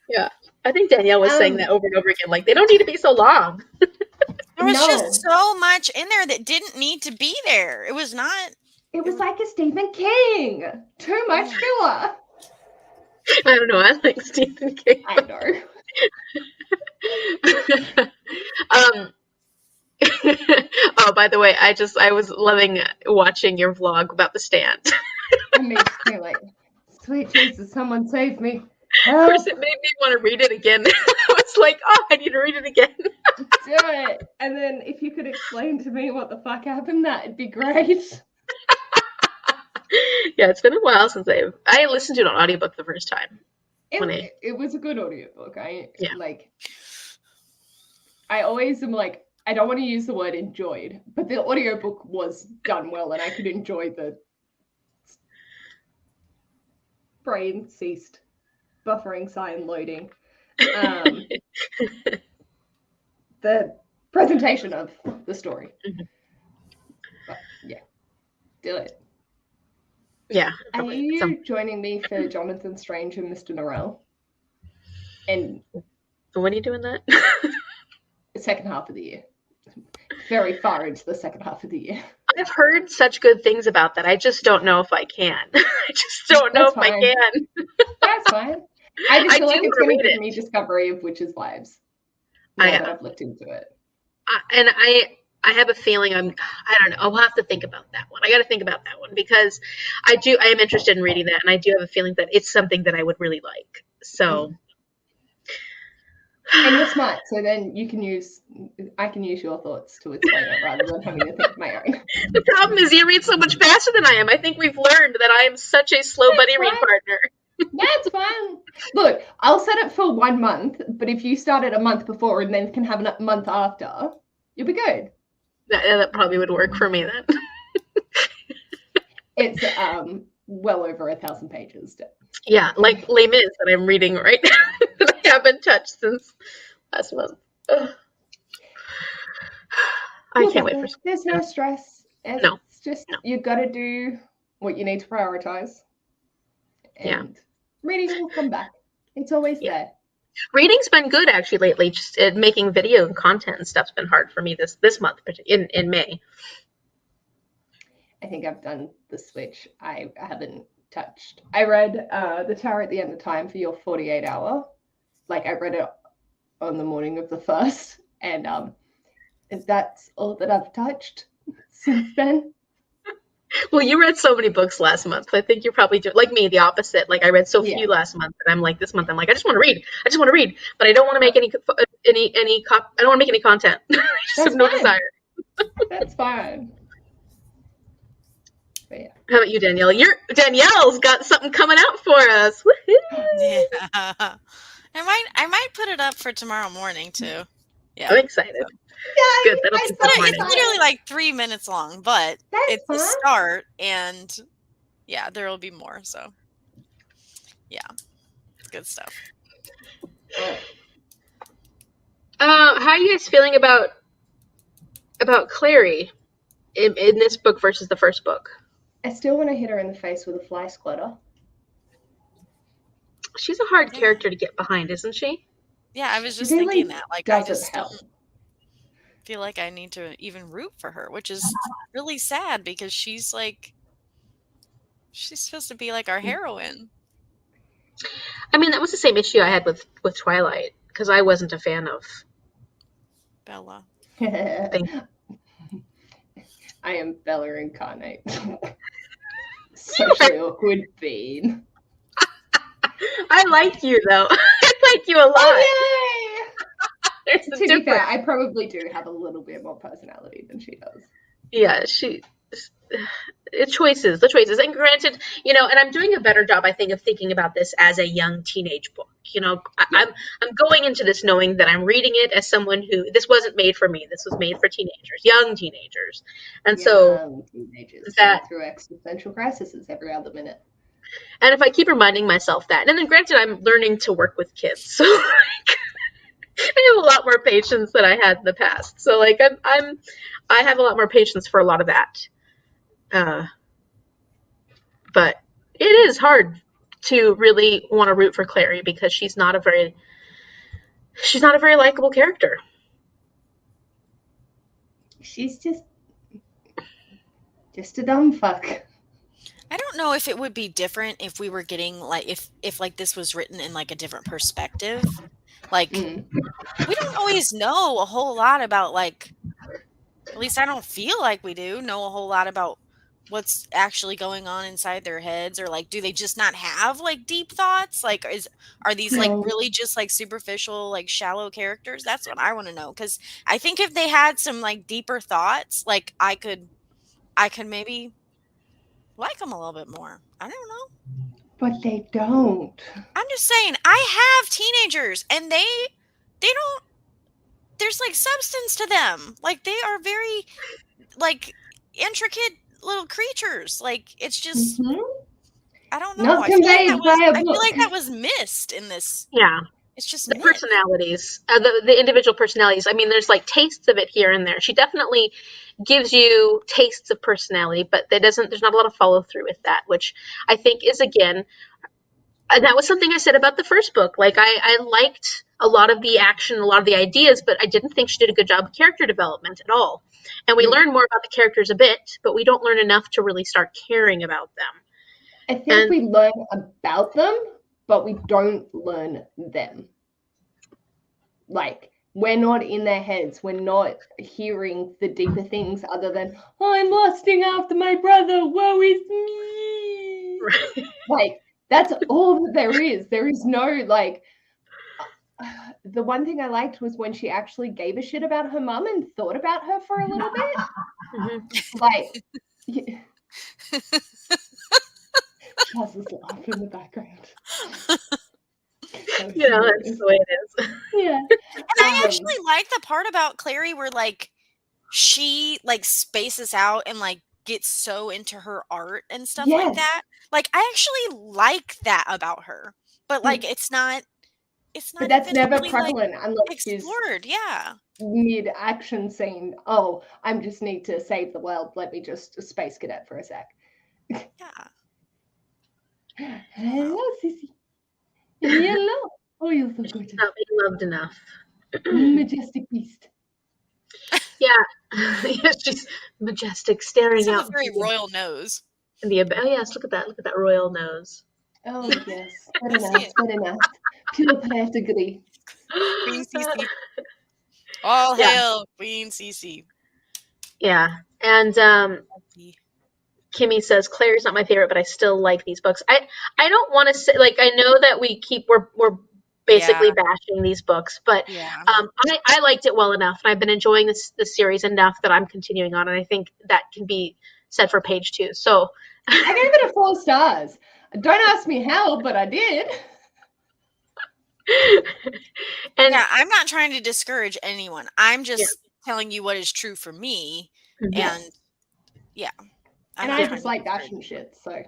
Yeah. I think Danielle was saying that over and over again, like, they don't need to be so long. There was just so much in there that didn't need to be there. It was not. It was like a Stephen King. Too much filler. I don't know. I like Stephen King. I know. Oh, by the way, I was loving watching your vlog about The Stand. It makes me like, sweet Jesus, someone save me. Of course, it made me want to read it again. I was like, oh, I need to read it again. Do it. And then if you could explain to me what the fuck happened, that'd be great. Yeah, it's been a while since I listened to it on audiobook the first time. It was a good audiobook. I always am like, I don't want to use the word enjoyed, but the audiobook was done well and I could enjoy the brain ceased buffering sign loading. The presentation of the story. Mm-hmm. But yeah, do it. Yeah. Are you joining me for Jonathan Strange and Mr. Norrell? And when are you doing that? The second half of the year. Very far into the second half of the year. I've heard such good things about that. I just don't know if I can. I just don't know if I can. That's fine. I just feel like it's going to give me Discovery of Witches vibes. Now that I've looked into it. And I have a feeling I don't know. I'll have to think about that one. I got to think about that one because I am interested in reading that, and I do have a feeling that it's something that I would really like. So. And you're smart, so then I can use your thoughts to explain it rather than having to think my own. The problem is you read so much faster than I am. I think we've learned that I am such a slow buddy read partner. That's fine. Look, I'll set it for 1 month, but if you start it a month before and then can have a month after, you'll be good. That probably would work for me then. It's well over 1,000 pages. Yeah, like Les Mis that I'm reading right now that I haven't touched since last month. Ugh. I can't wait for school. There's no stress. It's just you got to do what you need to prioritize. And reading will come back. It's always there. Reading's been good actually lately. Just making video and content and stuff's been hard for me this month, in May. I think I've done the switch. I haven't touched. I read The Tower at the End of Time for your 48-hour. Like, I read it on the morning of the 1st, and that's all that I've touched since then. Well, you read so many books last month. I think you're probably like me, the opposite. Like I read so few last month, and I'm like this month. I'm like I just want to read. I just want to read, but I don't want to make I don't want to make any content. I just have no desire. That's fine. But yeah. How about you, Danielle? Danielle's got something coming out for us. Woohoo! Yeah. I might put it up for tomorrow morning too. Yeah. I'm excited. So. Yeah, good. That'll be it's literally like 3 minutes long, but it's a start, and yeah, there will be more. So yeah, good stuff. How are you guys feeling about Clary in this book versus the first book? I still want to hit her in the face with a fly splatter. She's a hard character to get behind, isn't she? Yeah, I was just thinking that. Like, I just don't feel like I need to even root for her, which is really sad because she's supposed to be like our heroine. I mean, that was the same issue I had with Twilight, because I wasn't a fan of Bella. I am Bella incarnate. Socially awkward bean. I like you though. I like you a lot. Oh, yay! To be fair, I probably do have a little bit more personality than she does. Yeah, the choices. And granted, and I'm doing a better job, I think, of thinking about this as a young teenage book. I'm going into this knowing that I'm reading it as someone who, this wasn't made for me. This was made for teenagers, young teenagers. And so teenagers that going through existential crises every other minute. And if I keep reminding myself that, and then granted, I'm learning to work with kids, so I have a lot more patience than I had in the past. So I have a lot more patience for a lot of that. But it is hard to really want to root for Clary because she's not a very likable character. She's just a dumb fuck. I don't know if it would be different if we were getting if this was written in a different perspective. We don't always know a whole lot about at least I don't feel like we know a whole lot about what's actually going on inside their heads, or do they just not have deep thoughts? Are these really just superficial, shallow characters? That's what I want to know, because I think if they had some deeper thoughts, I could maybe like them a little bit more. I don't know. But they don't. I'm just saying, I have teenagers and they don't, there's substance to them. They are very intricate little creatures. It's just, I don't know. Not conveyed by a book. I feel like that was missed in this. Yeah. It's just the personalities, the individual personalities. I mean, there's tastes of it here and there. She definitely gives you tastes of personality, but there's not a lot of follow through with that, which I think is, again, and that was something I said about the first book. I liked a lot of the action, a lot of the ideas, but I didn't think she did a good job of character development at all. And we learn more about the characters a bit, but we don't learn enough to really start caring about them. I think we learn about them, but we don't learn them. We're not in their heads. We're not hearing the deeper things other than, I'm lusting after my brother. Woe is me. Right. That's all that there is. There is no, the one thing I liked was when she actually gave a shit about her mum and thought about her for a little bit. Chaz is laughing in the background. That's the way it is. Yeah. And I actually like the part about Clary where she spaces out and gets so into her art and stuff like that. I actually like that about her. But it's not but that's never really, prevalent unless explored. Yeah. Mid-action scene. Oh, I just need to save the world. Let me just space cadet for a sec. Yeah. Hello, Sissy. Hello. Oh, you're so gorgeous. Not being loved enough. Majestic beast. Yeah. Yeah, she's majestic, staring It's a out very into royal nose. the abyss. Oh yes, look at that. Look at that royal nose. Oh, yes. Very See nice, it. very nice. Pure pedigree. Queen Cece. All Yeah. hail Queen Cece. Yeah. And Kimmy says Claire's not my favorite, but I still like these books. I don't want to say, like, I know that we're basically bashing these books, but Yeah. I liked it well enough, and I've been enjoying this series enough that I'm continuing on, and I think that can be said for page 2. So I gave it a 4 stars. Don't ask me how, but I did. and Yeah, I'm not trying to discourage anyone. I'm just telling you what is true for me. Mhm. And yeah. I'm And not I trying just to like discourage bashing shit, so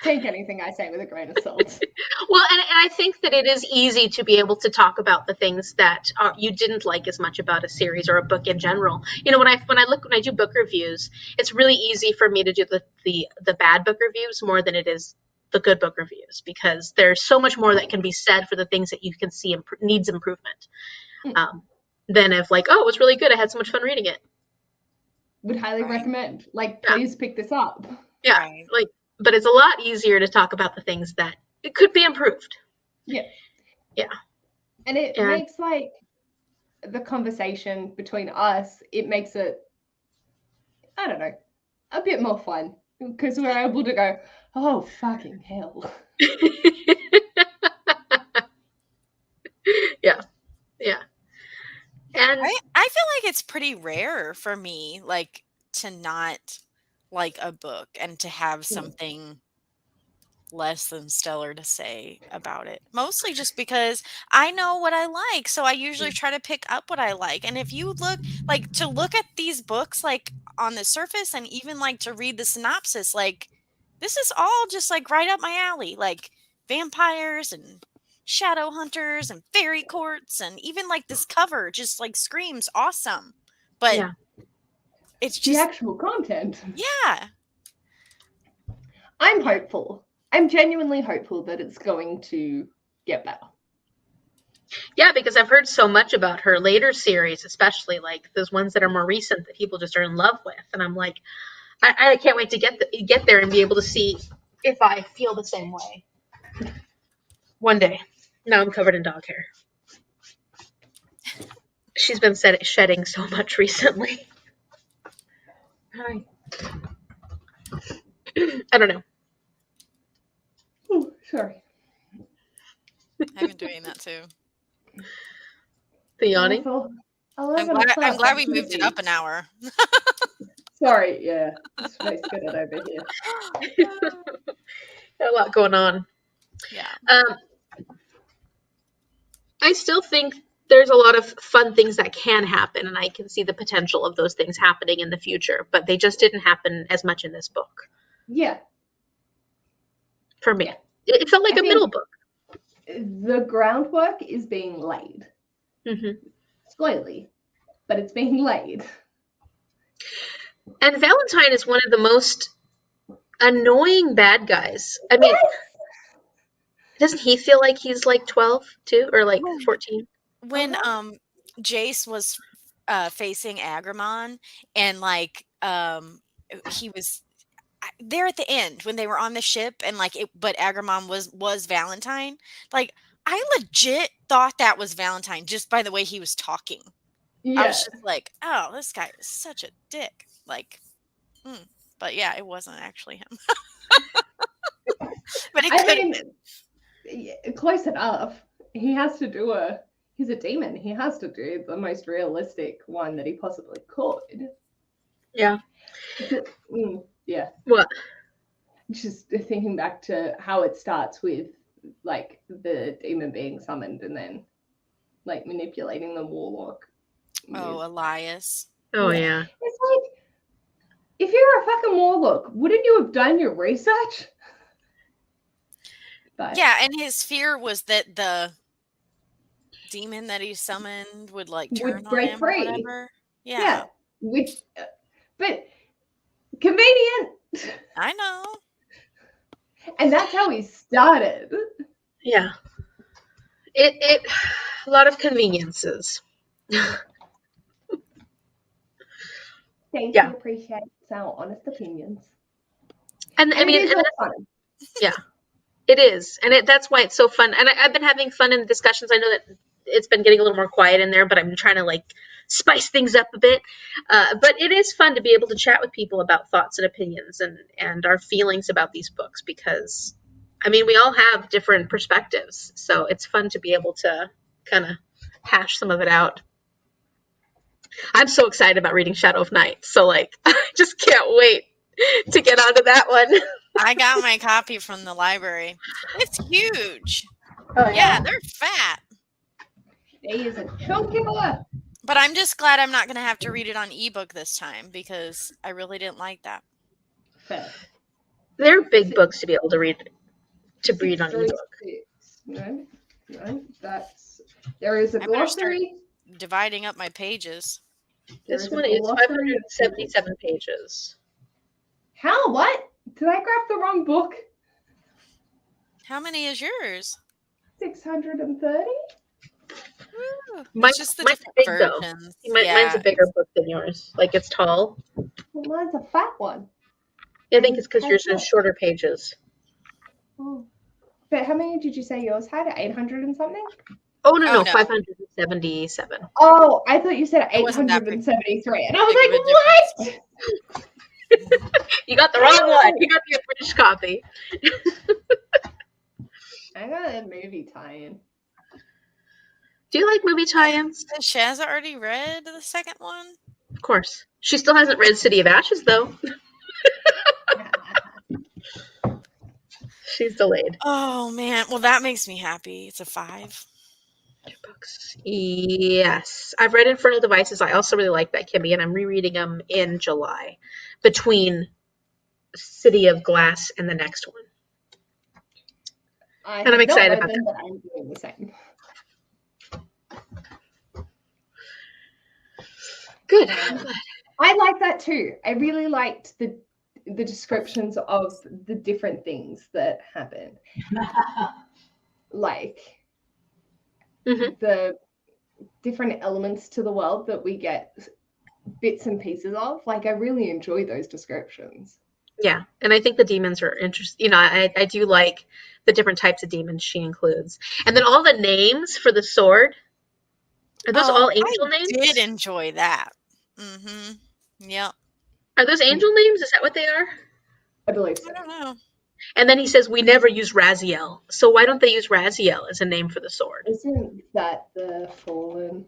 take anything I say with a grain of salt. Well, and I think that it is easy to be able to talk about the things that you didn't like as much about a series or a book in general. You know, when I do book reviews, it's really easy for me to do the bad book reviews more than it is the good book reviews, because there's so much more that can be said for the things that you can see needs improvement, than if like, oh, it was really good, I had so much fun reading it. Would highly Right. recommend. Like, please pick this up. Yeah, Right. like, but it's a lot easier to talk about the things that it could be improved. Yeah. Yeah. And it makes, like, the conversation between us, it makes it, I don't know, a bit more fun. Because we're able to go, oh, fucking hell. Yeah. Yeah. And I feel like it's pretty rare for me, like, to not like a book and to have something less than stellar to say about it. Mostly just because I know what I like, so I usually try to pick up what I like. And if you look at these books like on the surface, and even like to read the synopsis, like this is all just like right up my alley, like vampires and shadow hunters and fairy courts, and even like this cover just like screams awesome. But yeah. it's The just actual content. yeah. I'm hopeful. I'm genuinely hopeful that it's going to get better. Yeah, because I've heard so much about her later series, especially like those ones that are more recent that people just are in love with, and I'm like, I can't wait to get there and be able to see if I feel the same way one day. Now I'm covered in dog hair. She's been shedding so much recently. Hi. I don't know. Ooh, sorry. I've been doing that too. The yawning. I'm glad we moved it up an hour. Sorry, yeah. It's my spinning over here. Got a lot going on. Yeah. I still think there's a lot of fun things that can happen, and I can see the potential of those things happening in the future, but they just didn't happen as much in this book. Yeah. For me. Yeah. It felt like I a middle book. The groundwork is being laid. Mm-hmm. Slowly, but it's being laid. And Valentine is one of the most annoying bad guys. I mean, doesn't he feel like he's like 12 too, or like 14? When Jace was facing Agramon, and like he was there at the end when they were on the ship, and like but Agramon was Valentine. Like I legit thought that was Valentine just by the way he was talking. Yeah. I was just like, oh, this guy is such a dick. Like, but yeah, it wasn't actually him. But it could have been. Close enough. He has to do he's a demon. He has to do the most realistic one that he possibly could. Yeah. Yeah. What? Just thinking back to how it starts with like the demon being summoned and then like manipulating the warlock. Oh, Elias. Oh, yeah. It's like, if you're a fucking warlock, wouldn't you have done your research? But yeah, and his fear was that the demon that he summoned would like turn on him or whatever. Yeah. Which, but convenient. I know. And that's how he started. Yeah. It a lot of conveniences. Stacey Yeah. appreciates our honest opinions. And I And mean, it is and all fun. yeah, it is. And that's why it's so fun. And I've been having fun in the discussions. I know that it's been getting a little more quiet in there, but I'm trying to like spice things up a bit. But it is fun to be able to chat with people about thoughts and opinions and our feelings about these books because, I mean, we all have different perspectives. So it's fun to be able to kind of hash some of it out. I'm so excited about reading Shadow of Night. So, like, I just can't wait to get onto that one. I got my copy from the library. It's huge. Oh, Yeah, they're fat. He is a chunky boy. But I'm just glad I'm not going to have to read it on ebook this time because I really didn't like that. Fair. They're big books to be able to read on ebook. 636. No, that's there is a I better start glossary. dividing up my pages. This There one a is glossary of 577 pages. How? What? Did I grab the wrong book? How many is yours? 630? Ooh, Mine's it's just the big, different though. versions. Mine's a bigger book than yours. Like, it's tall. Well, mine's a fat one. I think it's because Has yours what? has shorter pages. Oh. But how many did you say yours had? 800 and something? Oh, no, Oh, no. 577. Oh, I thought you said It wasn't that big. 873. And I was Big of a like, what? You got the wrong one. You got the British copy. I got a movie tie-in. Do you like movie tie-ins? Has Shazza already read the second one? Of course. She still hasn't read City of Ashes, though. She's delayed. Oh, man. Well, that makes me happy. It's a 5. Books. Yes. I've read Infernal Devices. I also really like that, Kimmy, and I'm rereading them in July between City of Glass and the next one. And I'm excited about that. But I'm doing the same. Good. I like that too. I really liked the descriptions of the different things that happen. Like the different elements to the world that we get bits and pieces of. Like, I really enjoy those descriptions. Yeah, and I think the demons are interesting. You know, I do like the different types of demons she includes. And then all the names for the sword. Are those all angel names? I did enjoy that. Mm-hmm. Yep. Are those angel names? Is that what they are? I believe so. I don't know. And then he says, we never use Raziel. So why don't they use Raziel as a name for the sword? Isn't that the fallen?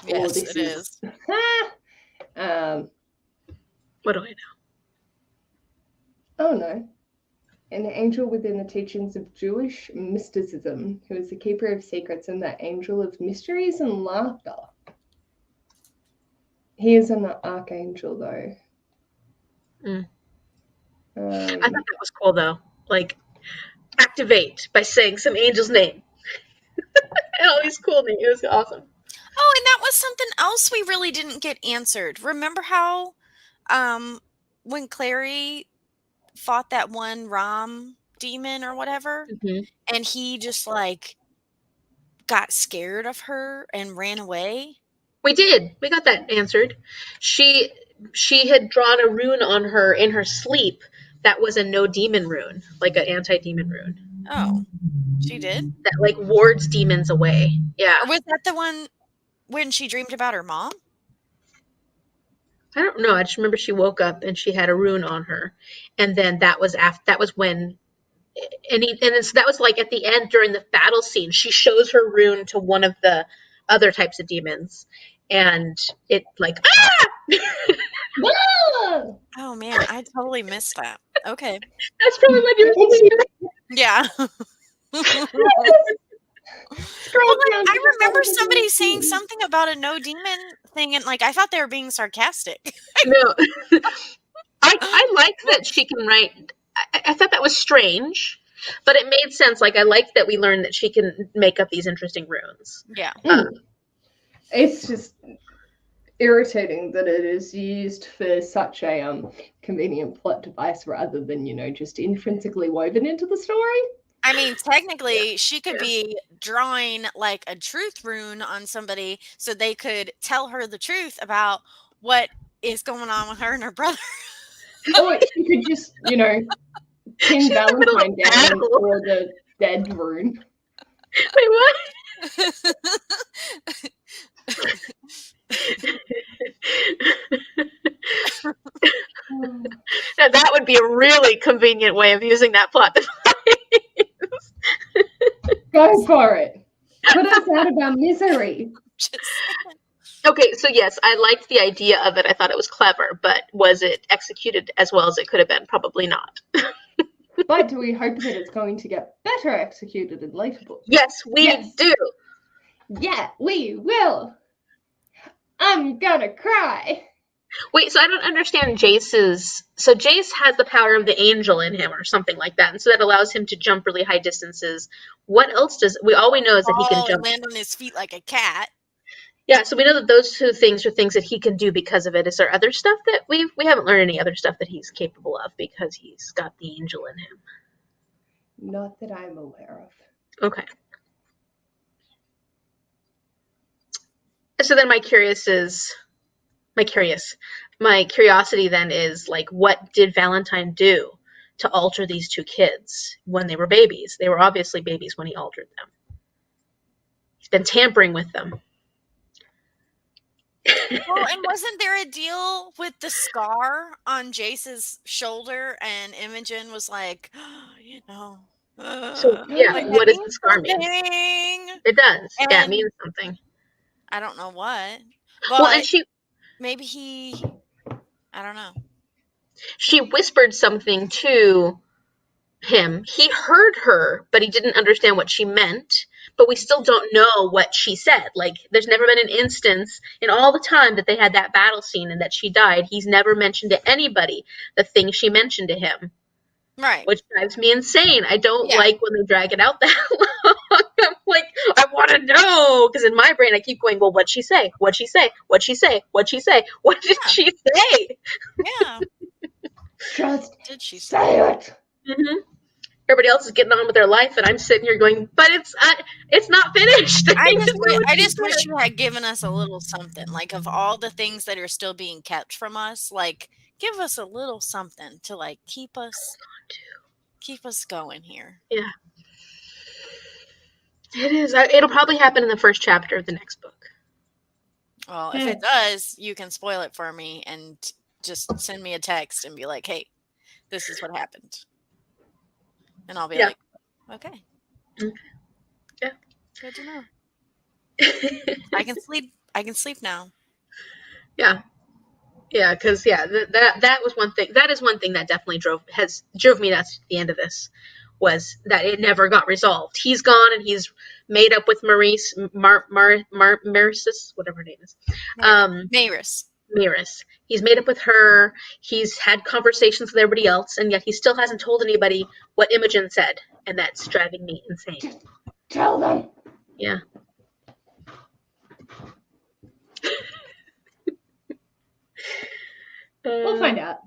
Yes, it is. What do I know? Oh, no. An angel within the teachings of Jewish mysticism, who is the keeper of secrets and the angel of mysteries and laughter. He is an archangel, though. I thought that was cool, though. Like, activate by saying some angel's name. And all these cool names. It was awesome. Oh, and that was something else we really didn't get answered. Remember how when Clary fought that one Ram demon or whatever, and he just like got scared of her and ran away? We did. We got that answered. She had drawn a rune on her in her sleep that was a no demon rune, like an anti-demon rune. Oh, she did? That like wards demons away. Yeah. Or was that the one when she dreamed about her mom? I don't know. I just remember she woke up and she had a rune on her, and then that was when, that was like at the end during the battle scene. She shows her rune to one of the other types of demons, and it like Oh man, I totally missed that. Okay. That's probably what you're thinking. Yeah. I remember somebody saying something about a no demon thing, and like I thought they were being sarcastic. No, I like that she can write. I thought that was strange, but it made sense. Like I liked that we learned that she can make up these interesting runes. Yeah. It's just irritating that it is used for such a convenient plot device rather than, just intrinsically woven into the story. I mean, technically, she could be drawing like a truth rune on somebody so they could tell her the truth about what is going on with her and her brother. Or you could just, pin She's in the middle of Valentine a down and battle. draw the dead rune. Wait, what? Now that would be a really convenient way of using that plot device. Go for it. Put us out of our misery. Just saying. Okay, so yes, I liked the idea of it. I thought it was clever, but was it executed as well as it could have been? Probably not. But do we hope that it's going to get better executed in later books? Yes, we Yes. do. Yeah, we will. I'm gonna cry. Wait, so I don't understand Jace's. So Jace has the power of the angel in him, or something like that, and so that allows him to jump really high distances. What else does all we know is that he can jump? Land on his feet like a cat. Yeah, so we know that those two things are things that he can do because of it. Is there other stuff that we haven't learned any other stuff that he's capable of because he's got the angel in him? Not that I'm aware of. Okay. So then my curiosity then is like, what did Valentine do to alter these two kids when they were babies? They were obviously babies when he altered them. He's been tampering with them. Well, and wasn't there a deal with the scar on Jace's shoulder? And Imogen was like, So yeah, like, what that does the means scar mean? something. It does. Yeah, it And- means something. I don't know what. But Well, and maybe I don't know. she whispered something to him. He heard her, but he didn't understand what she meant. But we still don't know what she said. Like, there's never been an instance in all the time that they had that battle scene and that she died. He's never mentioned to anybody the thing she mentioned to him. Right. Which drives me insane. I don't Yeah. like when they drag it out that long. I'm like, I want to know. Because in my brain, I keep going, well, what'd she say? What'd she say? What'd she say? What'd she say? What did Yeah. she say? Yeah. Just Did she say? say it. Mm-hmm. Everybody else is getting on with their life, and I'm sitting here going, but it's not finished. I just wish you had given us a little something. Like, of all the things that are still being kept from us, like, give us a little something to like keep us going here. Yeah. It is. It'll probably happen in the first chapter of the next book. Well, if it does, you can spoil it for me and just send me a text and be like, hey, this is what happened. And I'll be like, okay. Yeah. Good to know. I can sleep now. Yeah. Yeah, because that was one thing. That is one thing that definitely drove me. That's the end of this, was that it never got resolved. He's gone and he's made up with Maurice, Marisis, whatever her name is. Maris. He's made up with her. He's had conversations with everybody else, and yet he still hasn't told anybody what Imogen said, and that's driving me insane. Tell them. Yeah. We'll find out.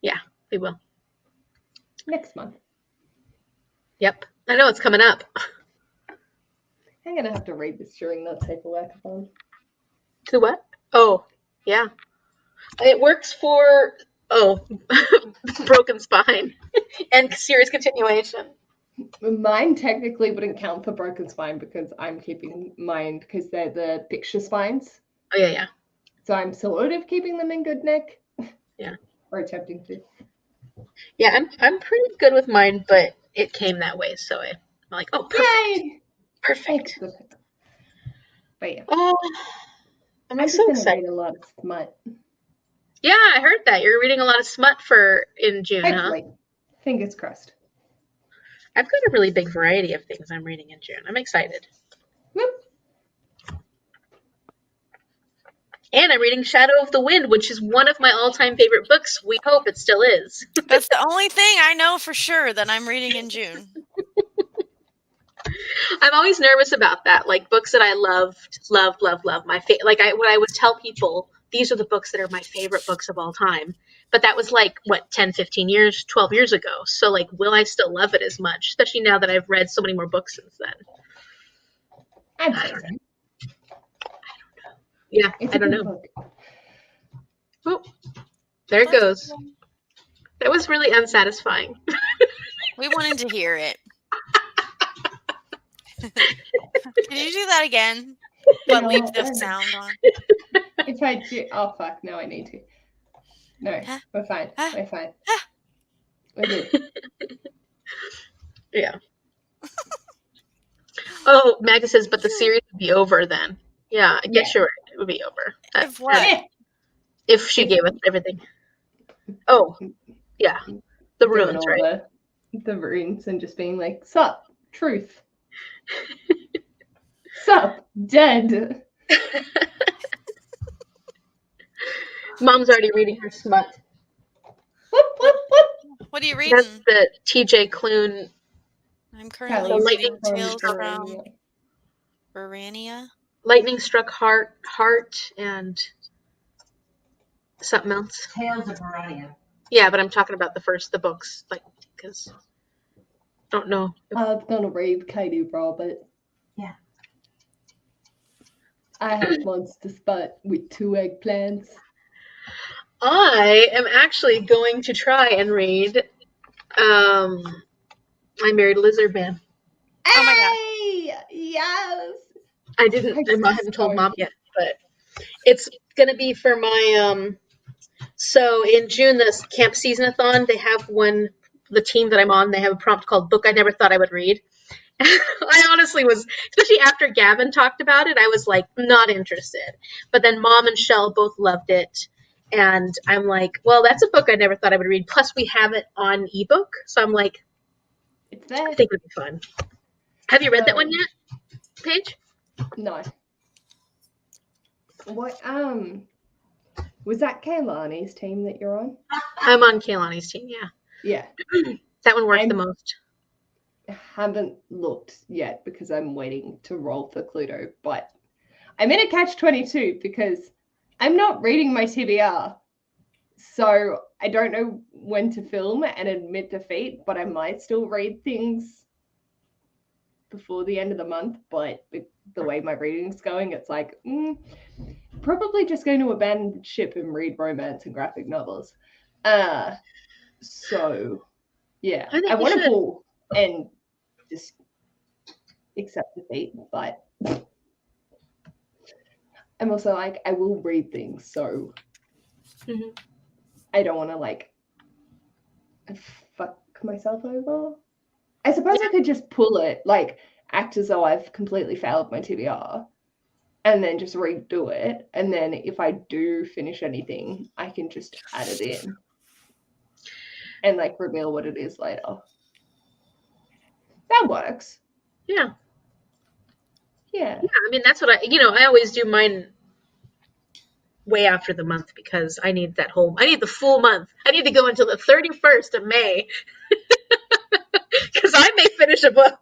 Yeah, we will. Next month. Yep. I know it's coming up. I'm going to have to read this during the takeaway. To what? Oh, yeah. It works for, Broken Spine and series continuation. Mine technically wouldn't count for Broken Spine because I'm keeping mine because they're the picture spines. Oh, yeah. So I'm sort of keeping them in good nick. Yeah. Or attempting to. Yeah, I'm pretty good with mine, but it came that way, so I'm like, oh, perfect. Yay! Perfect. But yeah. Oh, I'm just so going to excited. read a lot of smut. Yeah, I heard that. You're reading a lot of smut in June, Hopefully. Fingers crossed. I've got a really big variety of things I'm reading in June. I'm excited. Whoop. And I'm reading Shadow of the Wind, which is one of my all-time favorite books. We hope it still is. That's the only thing I know for sure that I'm reading in June. I'm always nervous about that. Like, books that I love. What I would tell people, these are the books that are my favorite books of all time. But that was like, what, 10, 15 years, 12 years ago. So, like, will I still love it as much? Especially now that I've read so many more books since then. I'd say so. Yeah, It's I a don't good know. book. Oh, there it goes. That was really unsatisfying. We wanted to hear it. Can you do that again? But No, leave the I- sound on. If I do, oh fuck, no, I need to. No, Huh? we're fine. Huh? We're fine. Huh? We're good. Yeah. Oh, Magda says, but the series would be over then. Yeah, I guess you're right. It would be over. If what? Eh, If she gave us everything. Oh, yeah. The doing runes, all right? the runes and just being like, sup, truth. Sup, dead. Mom's already reading her smut. Whoop, whoop, whoop. What are you That's reading? the T.J. Clune. I'm currently Tales reading from Tales from Verania. Verania. Lightning Struck Heart, and something else. Tales of Verania. Yeah, but I'm talking about the books, like, because I don't know. I was gonna read Katie Robert. Yeah. I have monster spot with 2 eggplants. I am actually going to try and read I Married a Lizard Man. Oh my God. Hey! Yes! I haven't told so- Mom yet, but it's gonna be for my so in June, this camp seasonathon, they have the team that I'm on, they have a prompt called Book I Never Thought I Would Read. I honestly was, especially after Gavin talked about it, I was like, not interested. But then Mom and Shell both loved it. And I'm like, well, that's a book I never thought I would read. Plus, we have it on ebook. So I'm like, It's there. I think it would be fun. Have you read that one yet, Paige? No. What, was that Kaylani's team that you're on? I'm on Kaylani's team, yeah. Yeah. That one worked I'm- the most. Haven't looked yet because I'm waiting to roll for Cluedo, but I'm in a catch-22 because I'm not reading my TBR. So I don't know when to film and admit defeat, but I might still read things before the end of the month. But with the way my reading's going, it's like, probably just going to abandon ship and read romance and graphic novels. So, yeah, I think I you want to should. pull and just accept defeat, but I'm also like, I will read things, so Mhm. I don't want to like fuck myself over. I suppose I could just pull it, like act as though I've completely failed my TBR and then just redo it. And then if I do finish anything, I can just add it in and like reveal what it is later. That works. Yeah. Yeah. Yeah, I mean, that's what I always do mine way after the month because I need the full month. I need to go until the 31st of May because I may finish a book.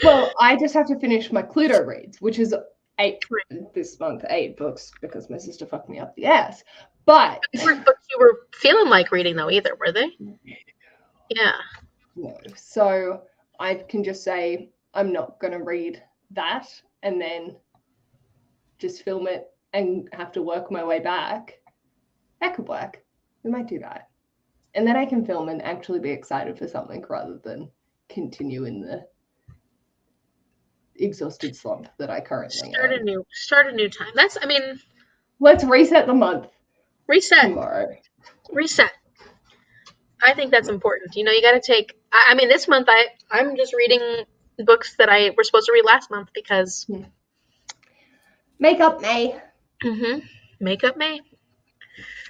Well, I just have to finish my Cluedo reads, which is 8 this month, 8 books because my sister fucked me up the ass. But They weren't books you were feeling like reading though either, were they? Yeah. no, so I can just say I'm not going to read that and then just film it and have to work my way back. That could work. We might do that. And then I can film and actually be excited for something rather than continue in the exhausted slump that I currently Start am. a new time. Let's reset the month Reset. tomorrow. Reset. I think that's important. You got to take. I mean, this month I'm just reading books that I were supposed to read last month because. Makeup May. Makeup May.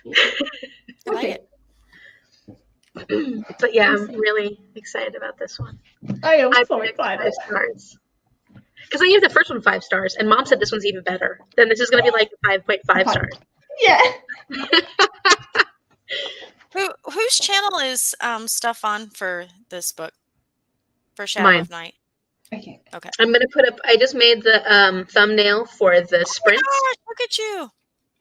I like it. But yeah, I'm really excited about this one. I am I so picked excited. 5 stars. Because I gave the first one 5 stars, and Mom said this one's even better. Then this is going to be like 5.5 stars. Yeah. Whose channel is stuff on for this book? For Shadow Mine. of Night. Okay. I'm going to put up. I just made the thumbnail for the sprints. Gosh, look at you.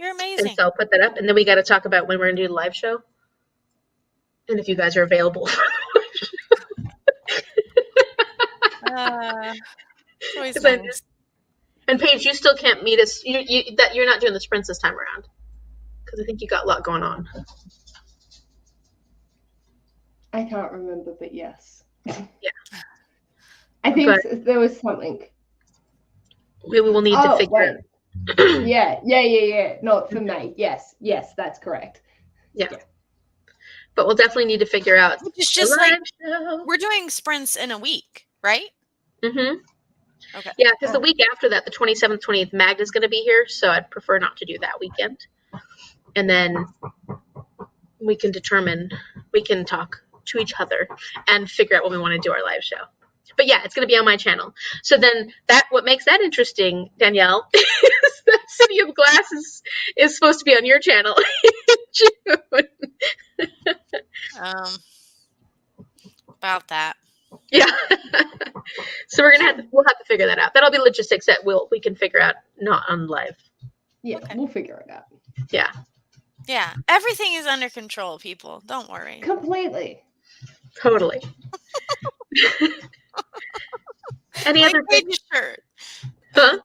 You're And amazing. so I'll put that up. And then we got to talk about when we're going to do the live show. And if you guys are available. It's always 'Cause I- nice. And Paige, you still can't meet us. You're not doing the sprints this time around. Because I think you got a lot going on. I can't remember, but yes. Yeah. I think But- there was something. We will need to Oh, figure wait. out. Yeah. Not for May. Yes, that's correct. But we'll definitely need to figure out Which is the just like live show. we're doing sprints in a week, right? Mm-hmm. Okay. Yeah, because the week after that, the 27th, 28th, Magda's going to be here, so I'd prefer not to do that weekend. And then we can talk to each other and figure out when we want to do our live show. But yeah, it's going to be on my channel. So then what makes that interesting, Danielle, is that City of Glass is supposed to be on your channel in June. About that. Yeah. So we'll have to figure that out. That'll be logistics that we can figure out not on live. Yeah, Okay. we'll figure it out. Yeah. Yeah. Everything is under control, people. Don't worry. Completely. Totally. Any Like other thing? Paige's shirt. Huh?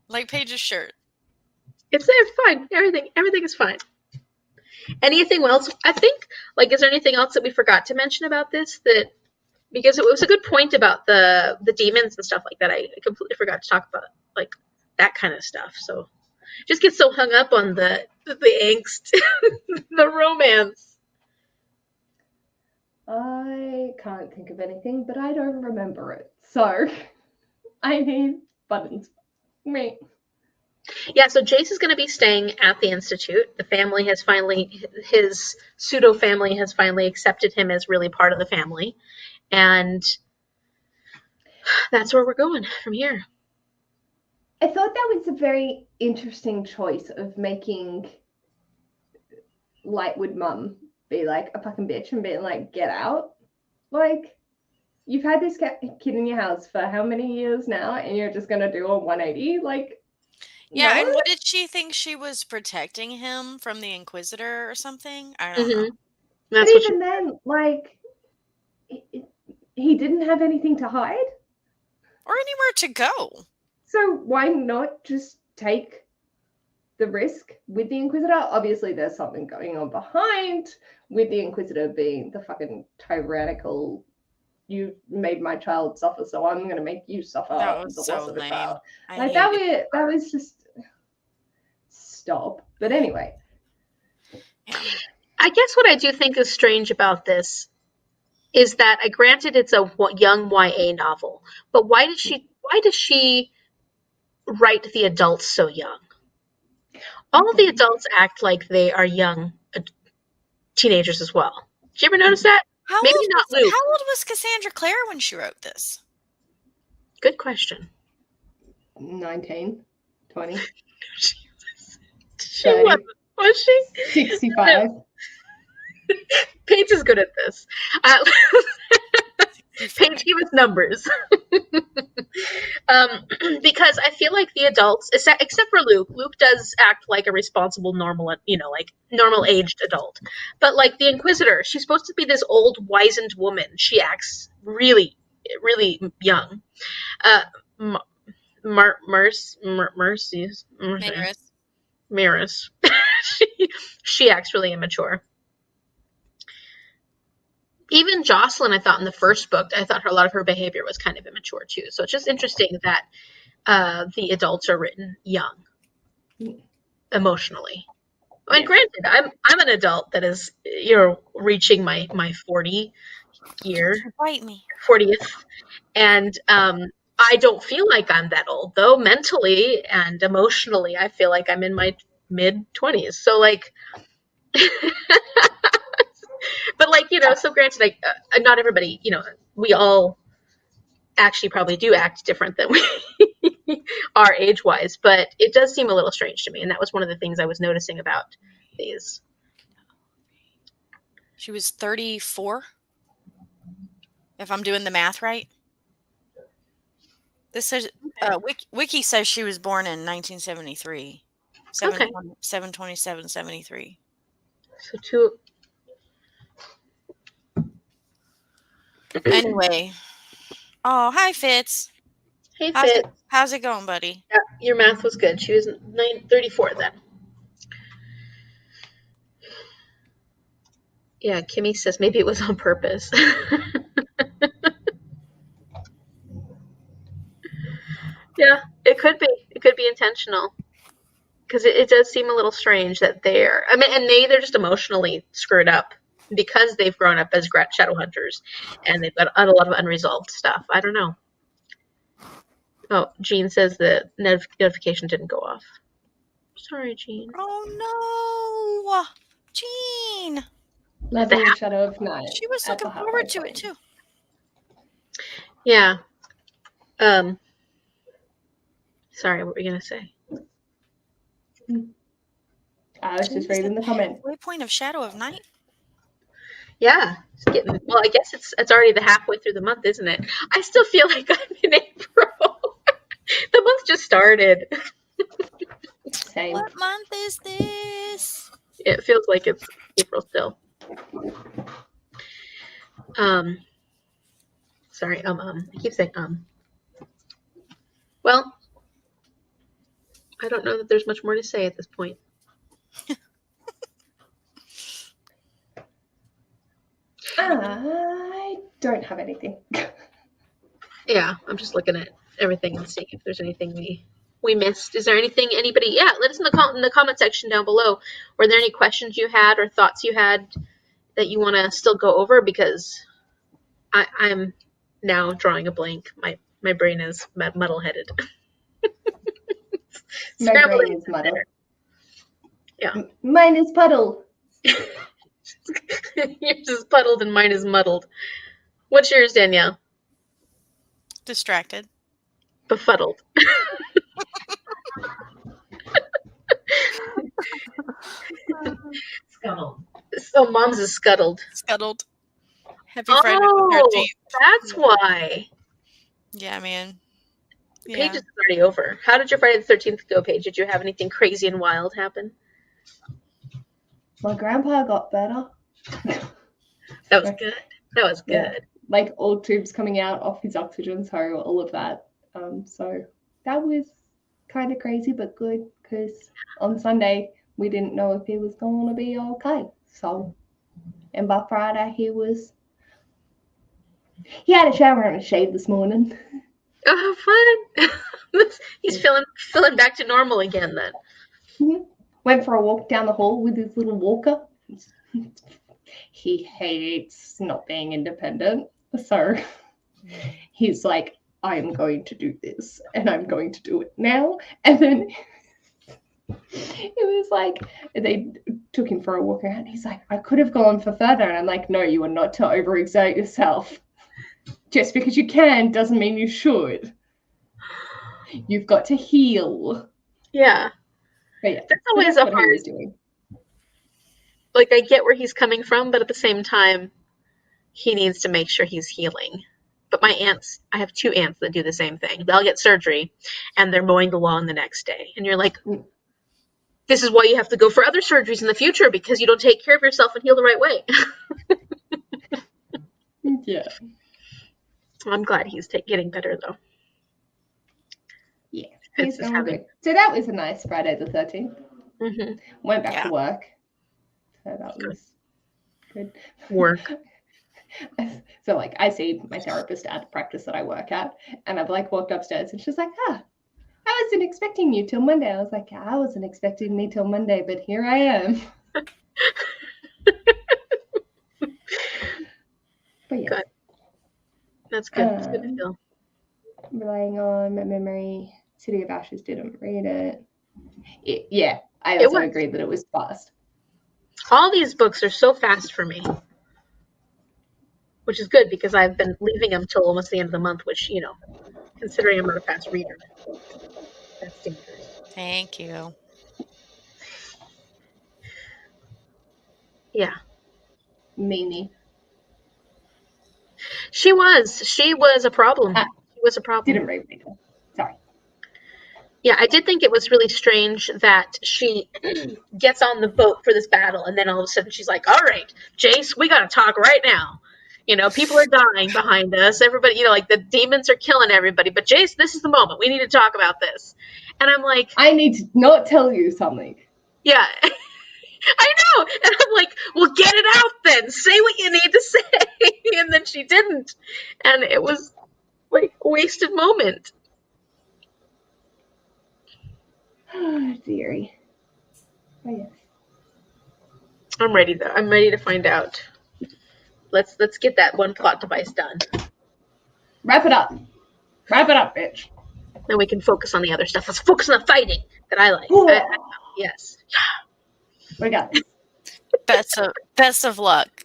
Like Paige's shirt. It's fine. Everything is fine. Anything else? I think, is there anything else that we forgot to mention about this? Because it was a good point about the demons and stuff like that. I completely forgot to talk about that kind of stuff. So just get so hung up on the angst, the romance. I can't think of anything, but I don't remember it. So I need buttons. Me. Yeah, so Jace is going to be staying at the Institute. The family has his pseudo family has finally accepted him as really part of the family. And that's where we're going from here. I thought that was a very interesting choice of making Lightwood mum be like a fucking bitch and being like, get out. Like, you've had this kid in your house for how many years now, and you're just going to do a 180? Like, Yeah, no? and what did she think she was protecting him from the Inquisitor or something? I don't know. But even then, like, he didn't have anything to hide. Or anywhere to go. So why not just take the risk with the Inquisitor? Obviously, there's something going on behind with the Inquisitor being the fucking tyrannical, you made my child suffer, so I'm going to make you suffer. That was the so loss of a lame. child. I Like, hated that was just stop. But anyway. I guess what I do think is strange about this is that, granted, it's a young YA novel, but why does she write the adults so young? All of the adults act like they are young teenagers as well. Did you ever notice that? Maybe not Luke. How old was Cassandra Clare when she wrote this? Good question. 19, 20, She was she? 65. Paige is good at this. Paige, give us numbers. Because I feel like the adults, except for Luke does act like a responsible, normal, normal aged adult. But like the Inquisitor, she's supposed to be this old, wizened woman. She acts really, really young. Maris. She acts really immature. Even Jocelyn, I thought in the first book, I thought a lot of her behavior was kind of immature too. So it's just interesting that the adults are written young, emotionally. I mean, granted, I'm an adult that is, reaching my 40 year, Bite me. 40th, and I don't feel like I'm that old, though mentally and emotionally, I feel like I'm in my mid-20s. So like. But so granted, not everybody, we all actually probably do act different than we are age-wise, but it does seem a little strange to me, and that was one of the things I was noticing about these. She was 34, if I'm doing the math right. This says Wiki says she was born in 1973. Okay. 727.73. So 2. Anyway. Oh, hi Fitz. Hey, How's Fit. it going, buddy? Yeah, your math was good. She was 934 then. Yeah, Kimmy says maybe it was on purpose. Yeah, it could be. It could be intentional. Because it does seem a little strange that they're, I mean, and they're just emotionally screwed up because they've grown up as shadow hunters and they've got a lot of unresolved stuff. I don't know. Oh, Jean says the notification didn't go off. Sorry, Jean. Oh no, Jean. Lovely Shadow of Night. She was at the looking forward to halfway it point. too. Yeah. Sorry, what were you gonna say? I was just reading the comment. Waypoint of Shadow of Night. Yeah, it's getting. Well, I guess it's already the halfway through the month, isn't it? I still feel like I'm in April. The month just started. Same. What month is this? It feels like it's April still. Sorry, I keep saying Well, I don't know that there's much more to say at this point. I don't have anything. Yeah, I'm just looking at everything and seeing if there's anything we missed. Is there anything anybody? Yeah, let us in the comment section down below. Were there any questions you had or thoughts you had that you want to still go over? Because I'm now drawing a blank. My brain is muddle-headed. My brain is muddled. Yeah. Mine is puddle. Yours is puddled and mine is muddled. What's yours, Danielle? Distracted. Befuddled. Scuttled. So mom's is scuttled. Scuttled. Happy Friday the 13th. That's why. Yeah, man. Yeah. Paige is already over. How did your Friday the 13th go, Paige? Did you have anything crazy and wild happen? My grandpa got better. That was good. That was good. Yeah. Like all tubes coming out off his oxygen, so all of that. So that was kind of crazy, but good, because on Sunday we didn't know if he was going to be okay. So, and by Friday he had a shower and a shave this morning. Oh, fun. He's feeling back to normal again then. Mm-hmm. Went for a walk down the hall with his little walker. He hates not being independent. So he's like, I'm going to do this and I'm going to do it now. And then it was like, they took him for a walk around. He's like, I could have gone for further. And I'm like, no, you are not to overexert yourself. Just because you can doesn't mean you should. You've got to heal. Yeah. But yeah, that's always a hard. Like, I get where he's coming from, but at the same time, he needs to make sure he's healing. But my aunts, I have 2 aunts that do the same thing. They'll get surgery, and they're mowing the lawn the next day. And you're like, this is why you have to go for other surgeries in the future, because you don't take care of yourself and heal the right way. Yeah. I'm glad he's getting better, though. Yeah, he's doing good. So that was a nice Friday the 13th. Mm-hmm. Went back to work. So that was good. Work. So, like, I see my therapist at the practice that I work at, and I've, like, walked upstairs, and she's like, I wasn't expecting you till Monday. I was like, I wasn't expecting me till Monday, but here I am. But yeah. Good. That's good. It's good to feel. Relying on my memory. City of Ashes, didn't read it. Yeah, I also agree that it was fast. All these books are so fast for me, which is good because I've been leaving them till almost the end of the month, which, you know, considering I'm not a fast reader, that's dangerous. Thank you. Yeah. Mimi. She was a problem. She was a problem. Didn't read it. Sorry. Yeah, I did think it was really strange that she gets on the boat for this battle, and then all of a sudden she's like, "All right, Jace, we gotta talk right now. You know, people are dying behind us. Everybody, you know, like the demons are killing everybody. But Jace, this is the moment. We need to talk about this." And I'm like, I need to not tell you something. "Yeah, I know." And I'm like, "Well, get it out then. Say what you need to say." And then she didn't, and it was like a wasted moment. Oh, dearie. Oh, yes. I'm ready though. I'm ready to find out. Let's get that one plot device done. Wrap it up. Wrap it up, bitch. Then we can focus on the other stuff. Let's focus on the fighting that I like. Yes. We got this. Best of luck.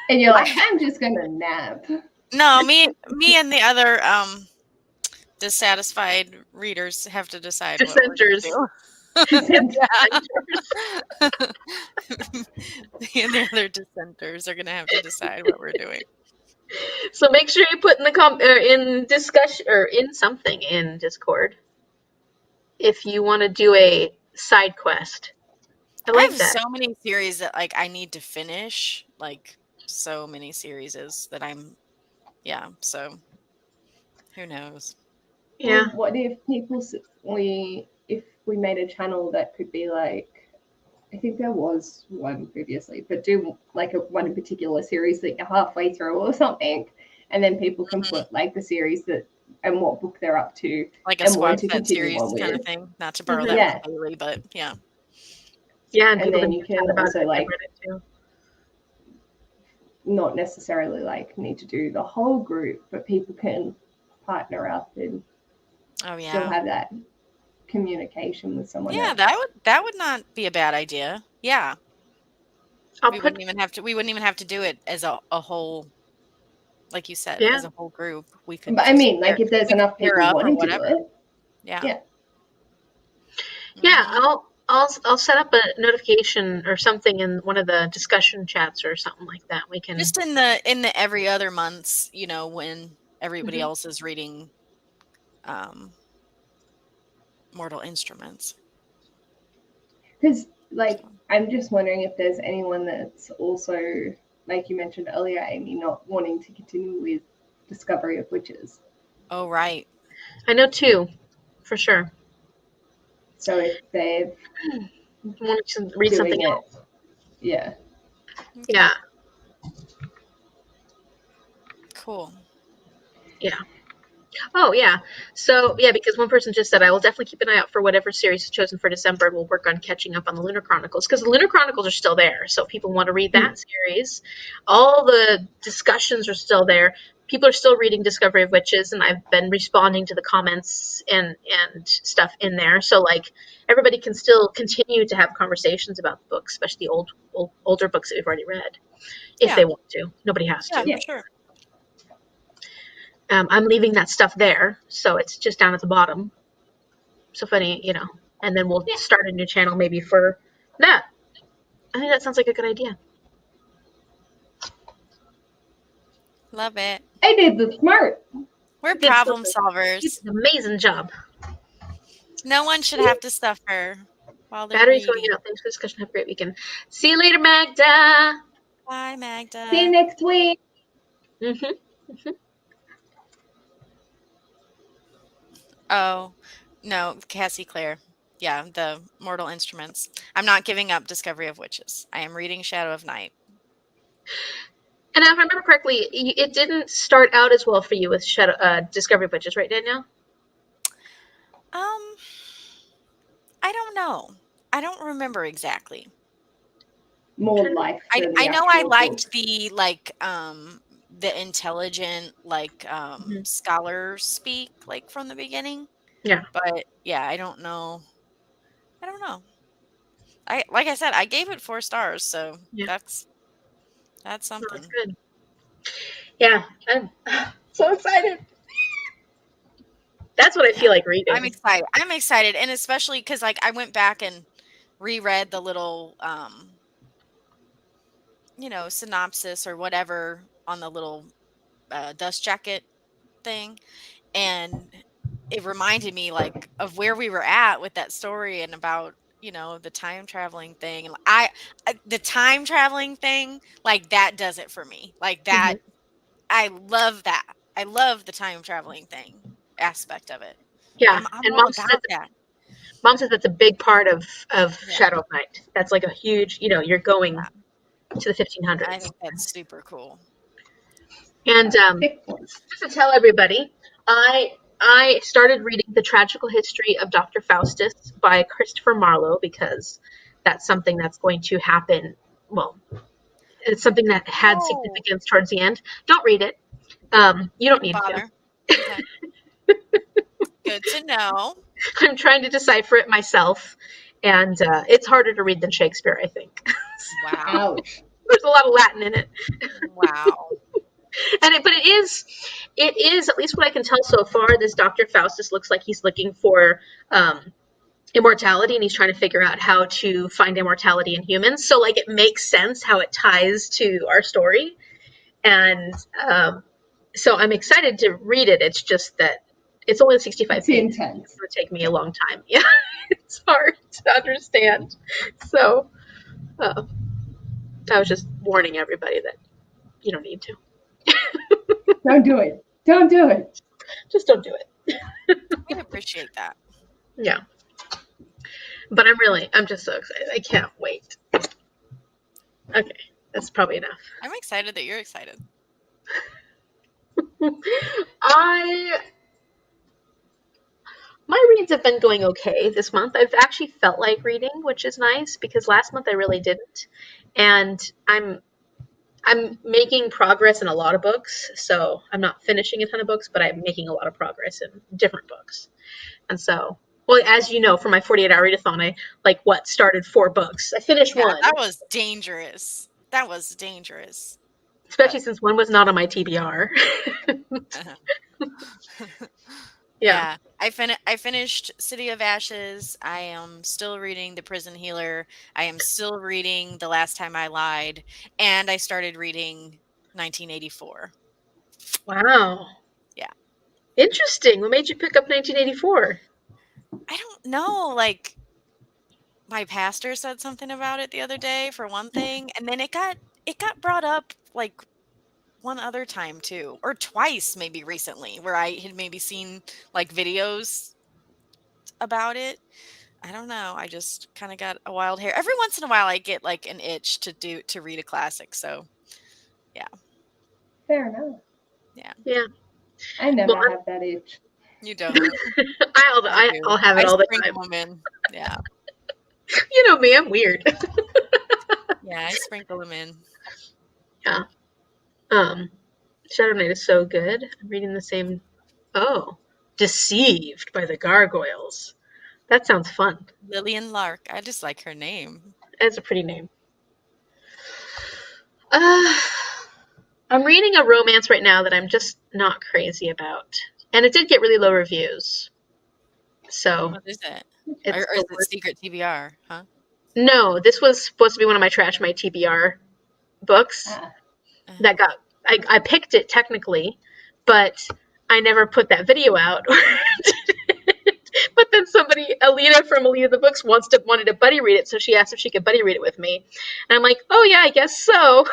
And you're like, I'm just gonna nap. No, me and the other dissatisfied readers have to decide what we're gonna Dissenters. do. Me and the other dissenters are gonna have to decide what we're doing. So make sure you put in the in discussion or in something in Discord if you want to do a side quest. I I like have that. so many series that like I need to finish. Like so many series that I'm so who knows? Yeah. Well, what if if we made a channel that could be like, I think there was one previously, but do like one particular series that you're halfway through or something, and then people can put like the series that and what book they're up to, Like a and squad want to set continue series on kind of with. thing. Not to borrow that Yeah. from Bailey, but yeah. Yeah, and And people then can you can chat about also it like on Reddit too. not necessarily like need to do the whole group, but people can partner up and Oh yeah. still have that communication with someone Yeah, else. that would not be a bad idea. Yeah. I'll We put wouldn't even have to do it as a whole, like you said, Yeah. as a whole group. We could But I just mean, like if there's we could enough pair people up or wanting to do whatever. it, Yeah. yeah. Yeah, Mhm. I'll set up a notification or something in one of the discussion chats or something like that. We can Just in the every other months, you know, when everybody Mhm. else is reading Mortal Instruments. Because like I'm just wondering if there's anyone that's also, like you mentioned earlier, Amy, not wanting to continue with Discovery of Witches. Oh right. I know two, for sure. So if they're Want to read something doing else. it, yeah. Yeah. Cool. Yeah. Oh, yeah. So, yeah, because one person just said, I will definitely keep an eye out for whatever series is chosen for December, and we'll work on catching up on the Lunar Chronicles. Because the Lunar Chronicles are still there. So, if people want to read that series, all the discussions are still there. People are still reading Discovery of Witches, and I've been responding to the comments and stuff in there. So, like, everybody can still continue to have conversations about the books, especially older books that we've already read, if they want to. Nobody has to. Yeah, for sure. I'm leaving that stuff there, so it's just down at the bottom. So funny, you know. And then we'll start a new channel maybe for that. I think that sounds like a good idea. Love it. I did the smart. We're You did problem such solvers. an amazing job. No one should have to suffer while they're Battery's going reading. out. Thanks for the discussion. Have a great weekend. See you later, Magda. Bye, Magda. See you next week. Mm-hmm. Oh, no, Cassie Clare. Yeah, the Mortal Instruments. I'm not giving up Discovery of Witches. I am reading Shadow of Night. And if I remember correctly, it didn't start out as well for you with Discovery of Witches, right, Danielle? I don't know. I don't remember exactly. More life. I know I liked the the intelligent scholar speak like from the beginning. Yeah. But yeah, I don't know. I don't know. Like I said, I gave it 4 stars, so Yeah. that's No, something. that's good. Yeah, I'm so excited. That's what I feel like reading. I'm excited. I'm excited, and especially because like I went back and reread the little synopsis or whatever on the little dust jacket thing, and it reminded me like of where we were at with that story and about, you know, the time traveling thing. And the time traveling thing, like that does it for me. Like that, I love that. I love the time traveling thing aspect of it. Yeah, I'm and all about that. Mom says that's a big part of Yeah. Shadow of Night. That's like a huge, you know, you're going to the 1500s. I think that's super cool. And Thick one. just to tell everybody, I started reading The Tragical History of Dr. Faustus by Christopher Marlowe because that's something that's going to happen. Well, it's something that had Oh. significance towards the end. Don't read it. You don't need Bother. to. Okay. Good to know. I'm trying to decipher it myself, and it's harder to read than Shakespeare, I think. Wow. Ouch. There's a lot of Latin in it. Wow. But it is at least what I can tell so far. This Dr. Faustus looks like he's looking for immortality, and he's trying to figure out how to find immortality in humans. So like it makes sense how it ties to our story, and so I'm excited to read it. It's just that it's only 65 It's pages. intense. It's going to take me a long time. Yeah, it's hard to understand. So I was just warning everybody that you don't need to. Don't do it. Don't do it. Just don't do it. We appreciate that. Yeah. But I'm just so excited. I can't wait. Okay, that's probably enough. I'm excited that you're excited. My reads have been going okay this month. I've actually felt like reading, which is nice because last month I really didn't. And I'm making progress in a lot of books. So I'm not finishing a ton of books, but I'm making a lot of progress in different books. And so, well, as you know, for my 48-hour readathon, I started 4 books. I finished one. That was dangerous. That was dangerous. Especially since one was not on my TBR. Yeah. I finished City of Ashes. I am still reading The Prison Healer. I am still reading The Last Time I Lied. And I started reading 1984. Wow. Yeah. Interesting. What made you pick up 1984? I don't know. Like, my pastor said something about it the other day, for one thing. And then it got brought up like one other time too, or twice maybe recently, where I had maybe seen like videos about it. I don't know. I just kind of got a wild hair. Every once in a while I get like an itch to read a classic. So yeah. Fair enough. Yeah. Yeah. I never have that itch. You don't. I'll have it all the time. Them in. Yeah. You know me, I'm weird. Yeah, I sprinkle them in. Yeah. Shadow Knight is so good. I'm reading the same. Oh, Deceived by the Gargoyles. That sounds fun. Lillian Lark. I just like her name. It's a pretty name. I'm reading a romance right now that I'm just not crazy about, and it did get really low reviews. So what is it? Or is it Secret TBR? Huh? No, this was supposed to be one of my Trash My TBR books that got. I picked it technically, but I never put that video out. But then Alita from Alita the Books wanted to buddy read it, so she asked if she could buddy read it with me, and I'm like, oh yeah, I guess so.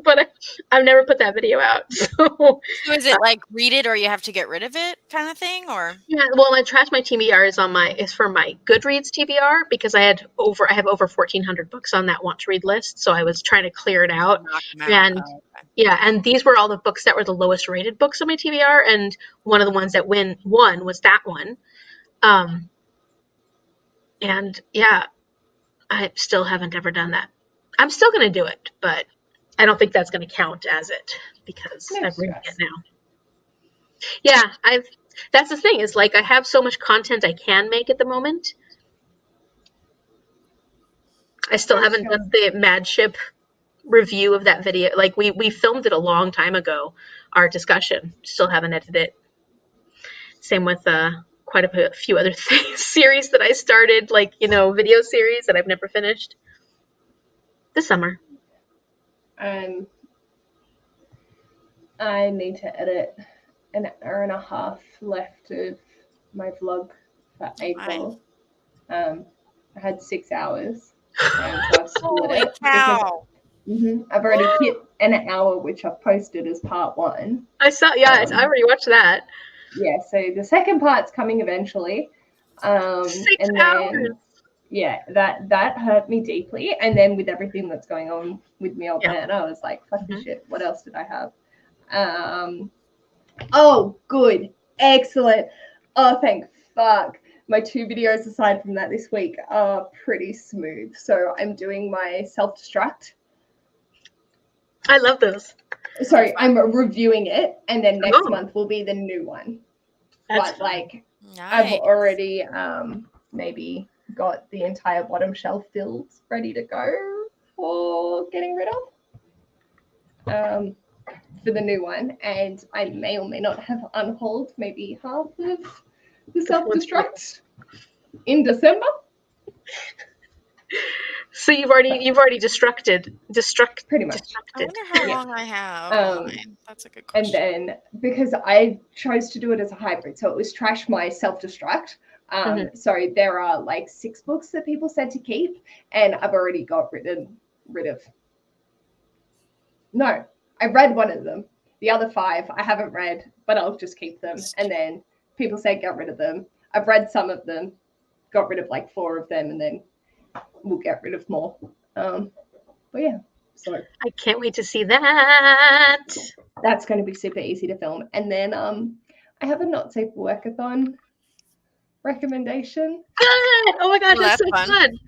But I've never put that video out. So is it like read it or you have to get rid of it kind of thing, or? Yeah, well, my Trash My TBR is for my Goodreads TBR because I have over 1,400 books on that want to read list, so I was trying to clear it out. And yeah, and these were all the books that were the lowest rated books on my TBR, and one of the ones that won was that one. And yeah, I still haven't ever done that. I'm still going to do it, but I don't think that's going to count as it because I'm reading it now. Yeah, that's the thing is like I have so much content I can make at the moment. I still haven't done the Mad Ship review of that video. Like we filmed it a long time ago, our discussion. Still haven't edited it. Same with quite a few other series that I started, like, video series that I've never finished. This summer. I need to edit an hour and a half left of my vlog for April. I had 6 hours, and so I've split Holy it. cow! I've already hit an hour, which I've posted as part 1. I saw. Yeah, I already watched that. Yeah, so the second part's coming eventually. 6 and hours. then yeah, that hurt me deeply. And then with everything that's going on with me old man, I was like, fuck this shit. What else did I have? Oh, good. Excellent. Oh, thank fuck. My 2 videos aside from that this week are pretty smooth. So I'm doing my self-destruct. I love those. Sorry, I'm reviewing it, and then next month will be the new one. That's but like Nice. I've already maybe got the entire bottom shelf filled, ready to go for getting rid of for the new one. And I may or may not have unhauled maybe half of the self-destruct in December. So you've already destructed Pretty much. I wonder how long I have. Mine. That's a good And question. then because I chose to do it as a hybrid, so it was trash my self-destruct. So there are like 6 books that people said to keep, and I've already got rid of. No, I read one of them. The other 5 I haven't read, but I'll just keep them. And then people say get rid of them. I've read some of them, got rid of like 4 of them, and then we'll get rid of more. But yeah, so I can't wait to see that. that's going to be super easy to film. And then I have a not safe for workathon recommendation. Good. Oh my gosh, Well, that's so that's fun.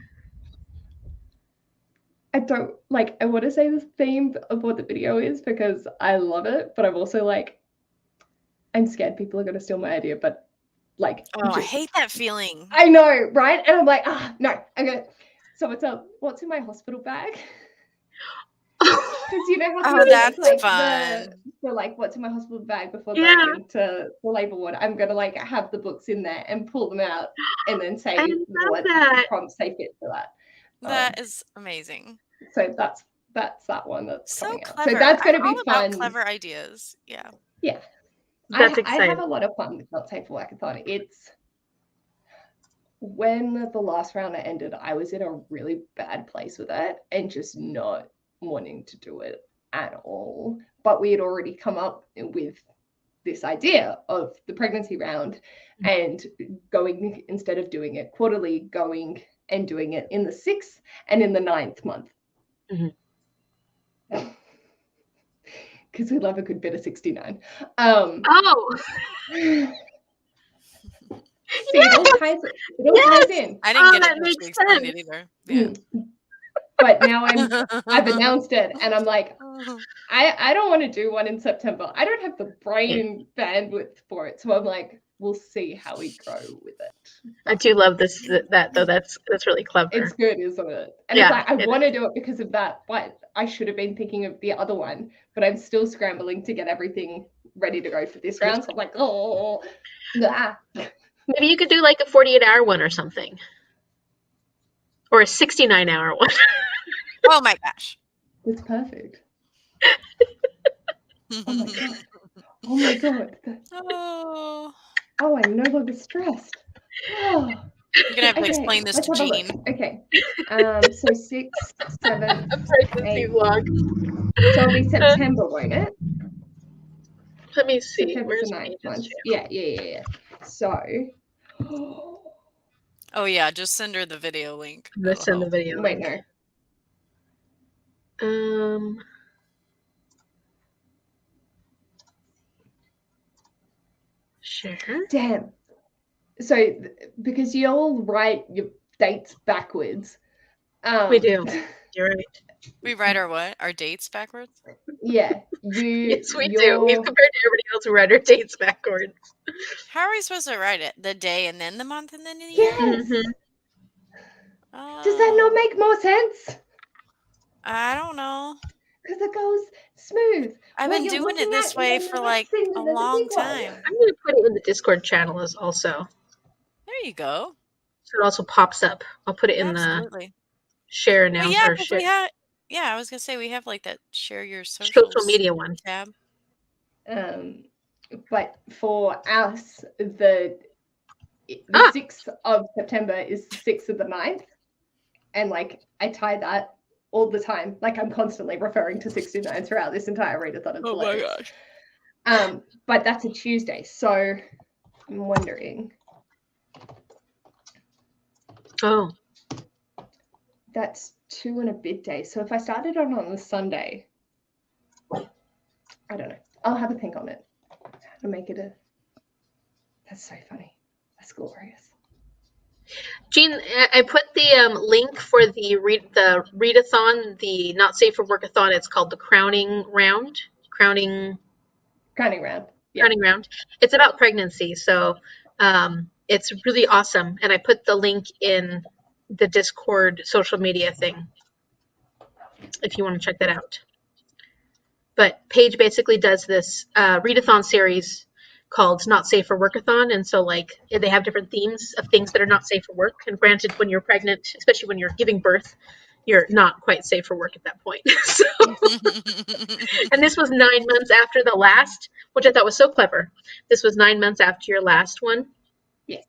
I don't like, I want to say the theme of what the video is because I love it, but I'm also like, I'm scared people are going to steal my idea, but like, Oh, I hate that feeling. I know, right? And I'm like, no, I'm going to, so what's in my hospital bag? Because you know how Oh, that's like fun. the like what's in my hospital bag before going into the labor ward. I'm gonna like have the books in there and pull them out and then say what prompts they fit for that. That is amazing. So that's that one that's So coming clever. out. So that's gonna I'm be all about fun. clever ideas. Yeah. Yeah. That's I exciting. have a lot of fun with Not Safe for Workathon. It's when the last round ended, I was in a really bad place with it and just not wanting to do it at all. But we had already come up with this idea of the pregnancy round and going, instead of doing it quarterly, going and doing it in the 6th and in the 9th month. Because we love a good bit of 69. See, it all ties in. I didn't get that it. makes She explained sense. it either. Yeah. But now I've announced it, and I'm like, I don't want to do one in September. I don't have the brain bandwidth for it. So I'm like, we'll see how we go with it. I do love that though. That's really clever. It's good, isn't it? And it's like, I want to do it because of that, but I should have been thinking of the other one. But I'm still scrambling to get everything ready to go for this round. So I'm like, oh, nah. Maybe you could do like a 48-hour one or something. Or a 69-hour one. Oh my gosh. That's perfect. Oh my god. Oh my god. Oh, I'm no longer stressed. Oh. You're gonna have to explain this to Jean. Okay. So 6, 7, Pregnancy 8. vlog. So it'll be September, won't it? Let me see. September's the 9th month. Yeah. So. Oh yeah, just send her the video link. Let's send the video Wait, link. no. Sure. Damn. So because you all write your dates backwards. We do. You're right. We write our what? Our dates backwards? Yeah. Yes, we do. We've compared to everybody else who write our dates backwards. How are we supposed to write it? The day and then the month and then the year? Yes. Does that not make more sense? I don't know. Because it goes smooth. I've been doing it this way for like a long time. I'm going to put it in the Discord channel as also. There you go. So it also pops up. I'll put it in the share now. Yeah, I was going to say we have like that share your social media one tab. But for us, the The Ah. 6th of September is the 6th of the 9th. And like I tie that all the time. Like I'm constantly referring to 69 throughout this entire readathon. It's hilarious. gosh. But that's a Tuesday. So I'm wondering. Oh. That's 2 and a bit days. So if I started on the Sunday, I don't know. I'll have a think on it. How to make it a. That's so funny. That's glorious. Jean, I put the link for the readathon, the Not Safe for Workathon. It's called the Crowning Round. Crowning Round. Yeah. Crowning Round. It's about pregnancy, so it's really awesome. And I put the link in the Discord social media thing if you want to check that out. But Paige basically does this readathon series called Not Safe for Workathon, and so like they have different themes of things that are not safe for work. And granted, when you're pregnant, especially when you're giving birth, you're not quite safe for work at that point. So, and this was 9 months after the last, which I thought was so clever. This was 9 months after your last one. Yes.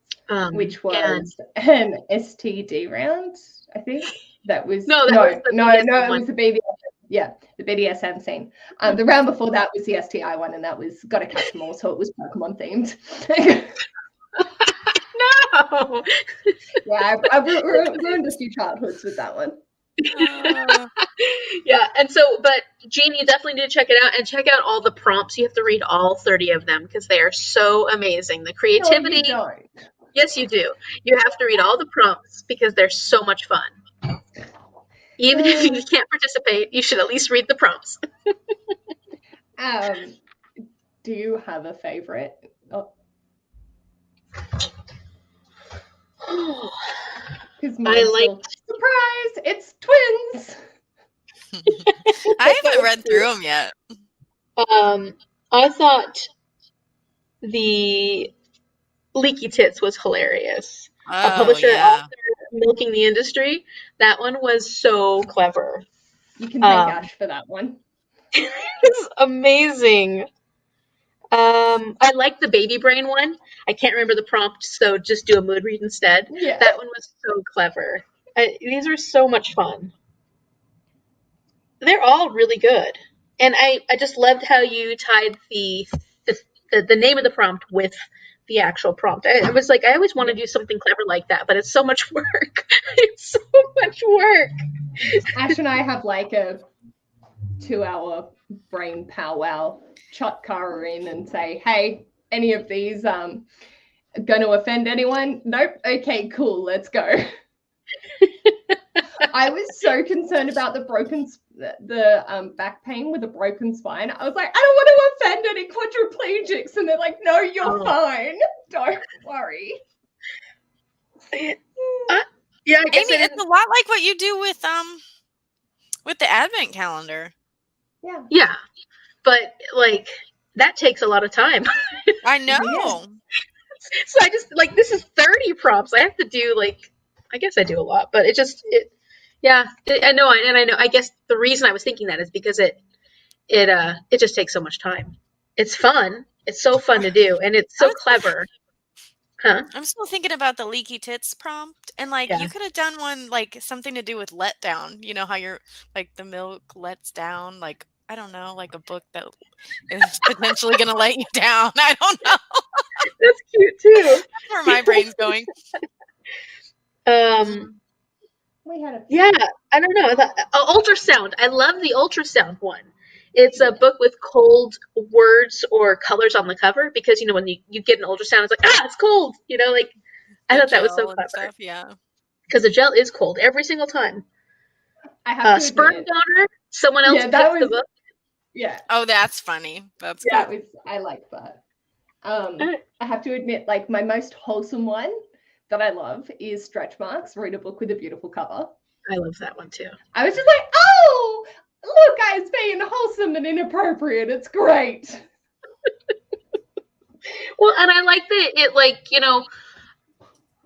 Which was an STD round, I think. That was it was the BDSM. Yeah, the BDSM scene. The round before that was the STI one, and that was Gotta Catch 'Em All, so it was Pokemon themed. No. Yeah, I ruined a few childhoods with that one. Yeah, and so, but Jean, you definitely need to check it out, and check out all the prompts. You have to read all 30 of them because they are so amazing. The creativity. No, you don't. Yes, you do. You have to read all the prompts because they're so much fun. Even if you can't participate, you should at least read the prompts. Do you have a favorite? Because surprise, it's twins. I haven't read through them yet. I thought the Leaky Tits was hilarious. A publisher author milking the industry. That one was so clever. You can thank Ash for that one. It's amazing. I like the baby brain one. I can't remember the prompt, so just do a mood read instead. Yeah. That one was so clever. These are so much fun. They're all really good. And I just loved how you tied the name of the prompt with the actual prompt. I was like, I always want to do something clever like that, but it's so much work. It's so much work. Ash and I have like a 2-hour brain powwow. Chuck Kara in and say, hey, any of these going to offend anyone? Nope. Okay, cool. Let's go. I was so concerned about the back pain with a broken spine. I was like, I don't want to offend any quadriplegics. And they're like, no, you're fine. Don't worry. Yeah, I guess Amy, it's a lot like what you do with the advent calendar. Yeah. Yeah. But like that takes a lot of time. I know. Yeah. So I just like this is 30 prompts. I have to do I guess I do a lot, but I know. I guess the reason I was thinking that is because it just takes so much time. It's fun. It's so fun to do, and it's so clever. Huh? I'm still thinking about the leaky tits prompt, and you could have done one something to do with let down. You know how you're the milk lets down. I don't know, a book that is potentially going to let you down. I don't know. That's cute too. That's where my brain's going. Yeah, I don't know. Ultrasound. I love the ultrasound one. It's a book with cold words or colors on the cover because when you get an ultrasound, it's it's cold. I thought that was so clever. Stuff, yeah. Because the gel is cold every single time. I have to sperm donor. Someone else picked the book. Yeah. Oh, that's funny. That's good. I like that. I have to admit, my most wholesome one that I love is Stretch Marks, read a book with a beautiful cover. I love that one too. I was just like, oh, look, guys, being wholesome and inappropriate. It's great. Well, and I like that it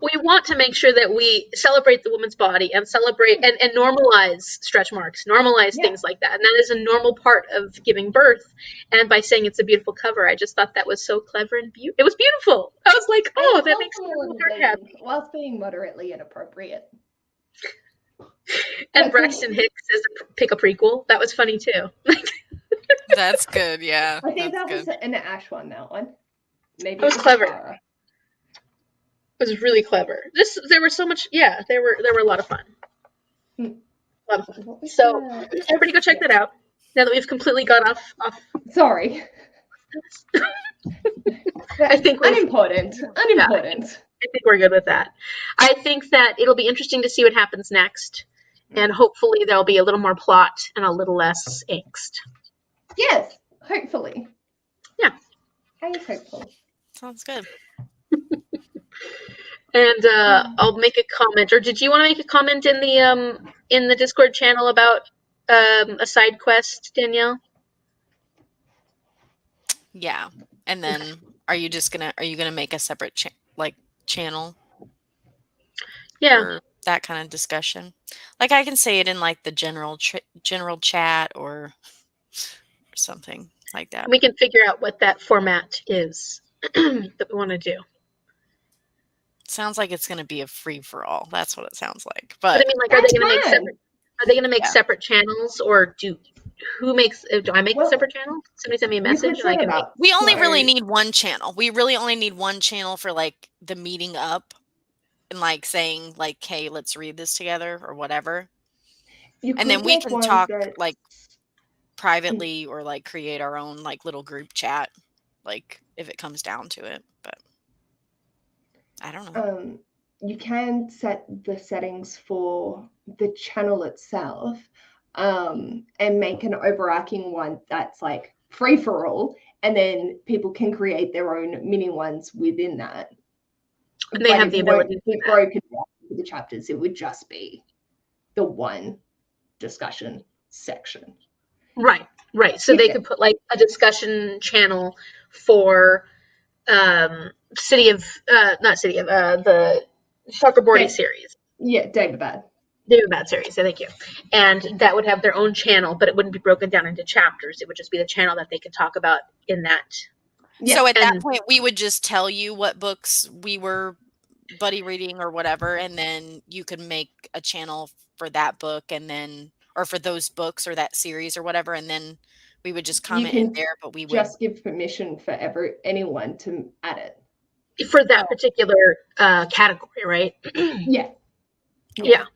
we want to make sure that we celebrate the woman's body and celebrate and normalize stretch marks, normalize things like that. And that is a normal part of giving birth. And by saying it's a beautiful cover, I just thought that was so clever and it was beautiful. I was like, oh, that makes me heart happy. Whilst being moderately inappropriate. And Braxton Hicks is pick a prequel. That was funny too. That's good, yeah. I think that's that was good. an Ash one, that one. Maybe It was clever. Sarah. It was really clever. There were so much. Yeah, there were a lot of fun. A lot of fun. So everybody, go check that out. Now that we've completely got off. Sorry. I think unimportant. Unimportant. I think we're good with that. I think that it'll be interesting to see what happens next, and hopefully there'll be a little more plot and a little less angst. Yes, hopefully. Yeah. I is hopeful. Sounds good. And I'll make a comment. Or did you want to make a comment in the Discord channel about a side quest, Danielle? Yeah. And then are you gonna make a separate channel? Yeah. For that kind of discussion? Like I can say it in like the general chat or something like that. We can figure out what that format is that we want to do. Sounds like it's going to be a free for all. That's what it sounds like. But I mean, like, are they going to make separate? Are they going to make Yeah. separate channels, or do I make a separate channel? Somebody send me a message, and I can make. We only really need one channel. We really only need one channel for like the meeting up and like saying like, "Hey, let's read this together" or whatever. And then we can talk like privately or like create our own like little group chat, like if it comes down to it. But I don't know. You can set the settings for the channel itself, and make an overarching one that's like free for all, and then people can create their own mini ones within that. And they have the ability to be broken down into the chapters. It would just be the one discussion section. Right. So they could put like a discussion channel for the Chakraborty series. Yeah, David Bad series. So thank you. And that would have their own channel, but it wouldn't be broken down into chapters. It would just be the channel that they could talk about in that. Yeah. So at that point, we would just tell you what books we were buddy reading or whatever, and then you could make a channel for that book, and then or for those books or that series or whatever, and then we would just comment in there. But we would just give permission for anyone to add it for that particular category, right? Yeah.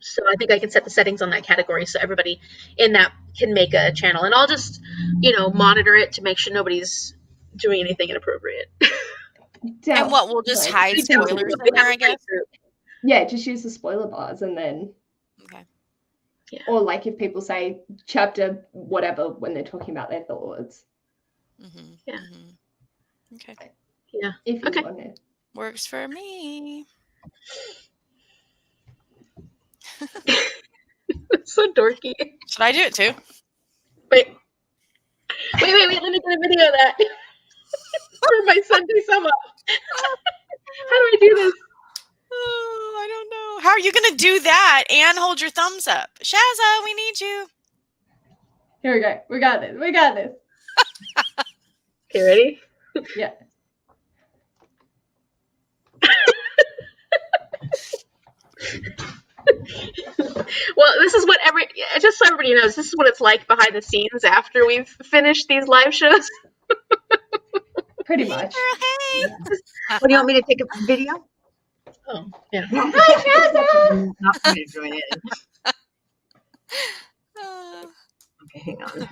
So I think I can set the settings on that category so everybody in that can make a channel, and I'll just monitor it to make sure nobody's doing anything inappropriate. And what, we'll just hide spoilers in there, I guess? Yeah, just use the spoiler bars and then... Okay. Yeah. Or like if people say chapter whatever when they're talking about their thoughts. Mm-hmm. Yeah. Mm-hmm. Okay. Yeah. If you want it. Works for me. It's so dorky. Should I do it too? Wait, let me get a video of that. For my Sunday sum up. How do I do this? Oh, I don't know. How are you going to do that and hold your thumbs up? Shazza, we need you. Here we go. We got this. Okay, ready? Yeah. Well, this is what just so everybody knows, this is what it's like behind the scenes after we've finished these live shows. Pretty much. Hey. What do you want me to take a video? Oh, yeah. Hi, Shazza! Not for me to join in. Okay, hang on.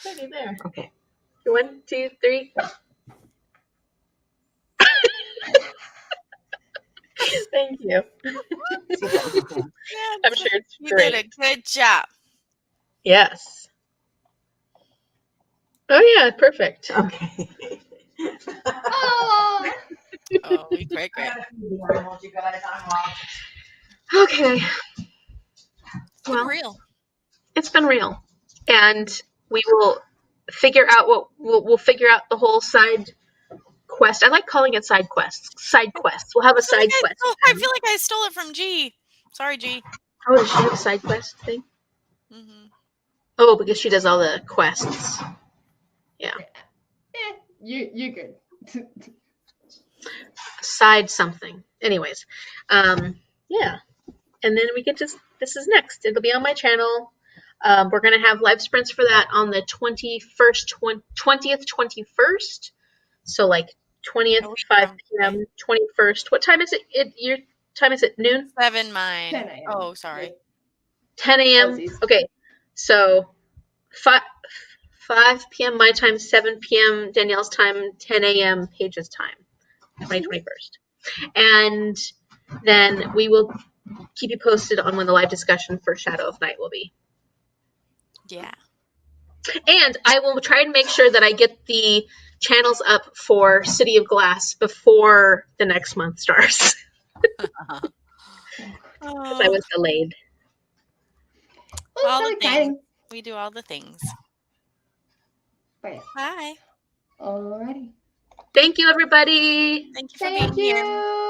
Maybe there. Okay. 1, 2, 3. Thank you. I'm sure it's You great. did a good job. Yes. Oh yeah, perfect. Okay. Oh, Oh, great. Okay. Well, real. It's been real, and we will figure out we'll figure out the whole side quest. I like calling it side quests. Side quests. We'll have a side quest. I feel like I stole it from G. Sorry, G. Oh, does she have a side quest thing? Mm-hmm. Oh, because she does all the quests. You're good. Side something. Anyways, yeah. And then we get to, this is next. It'll be on my channel. We're going to have live sprints for that on the 20th, 21st. So like 20th, 5 p.m., 21st. What time is it? Your time is it noon? 7 mine. 10 a.m. Oh, sorry. 10 a.m. Aussies. Okay. So 5 p.m. my time, 7 p.m. Danielle's time, 10 a.m. Paige's time, 21st. And then we will keep you posted on when the live discussion for Shadow of Night will be. Yeah. And I will try and make sure that I get the channels up for City of Glass before the next month starts. Because I was delayed. Oh, All so the exciting. things. We do all the things. But Bye. alrighty. Thank you, everybody. Thank you for Thank being here. you.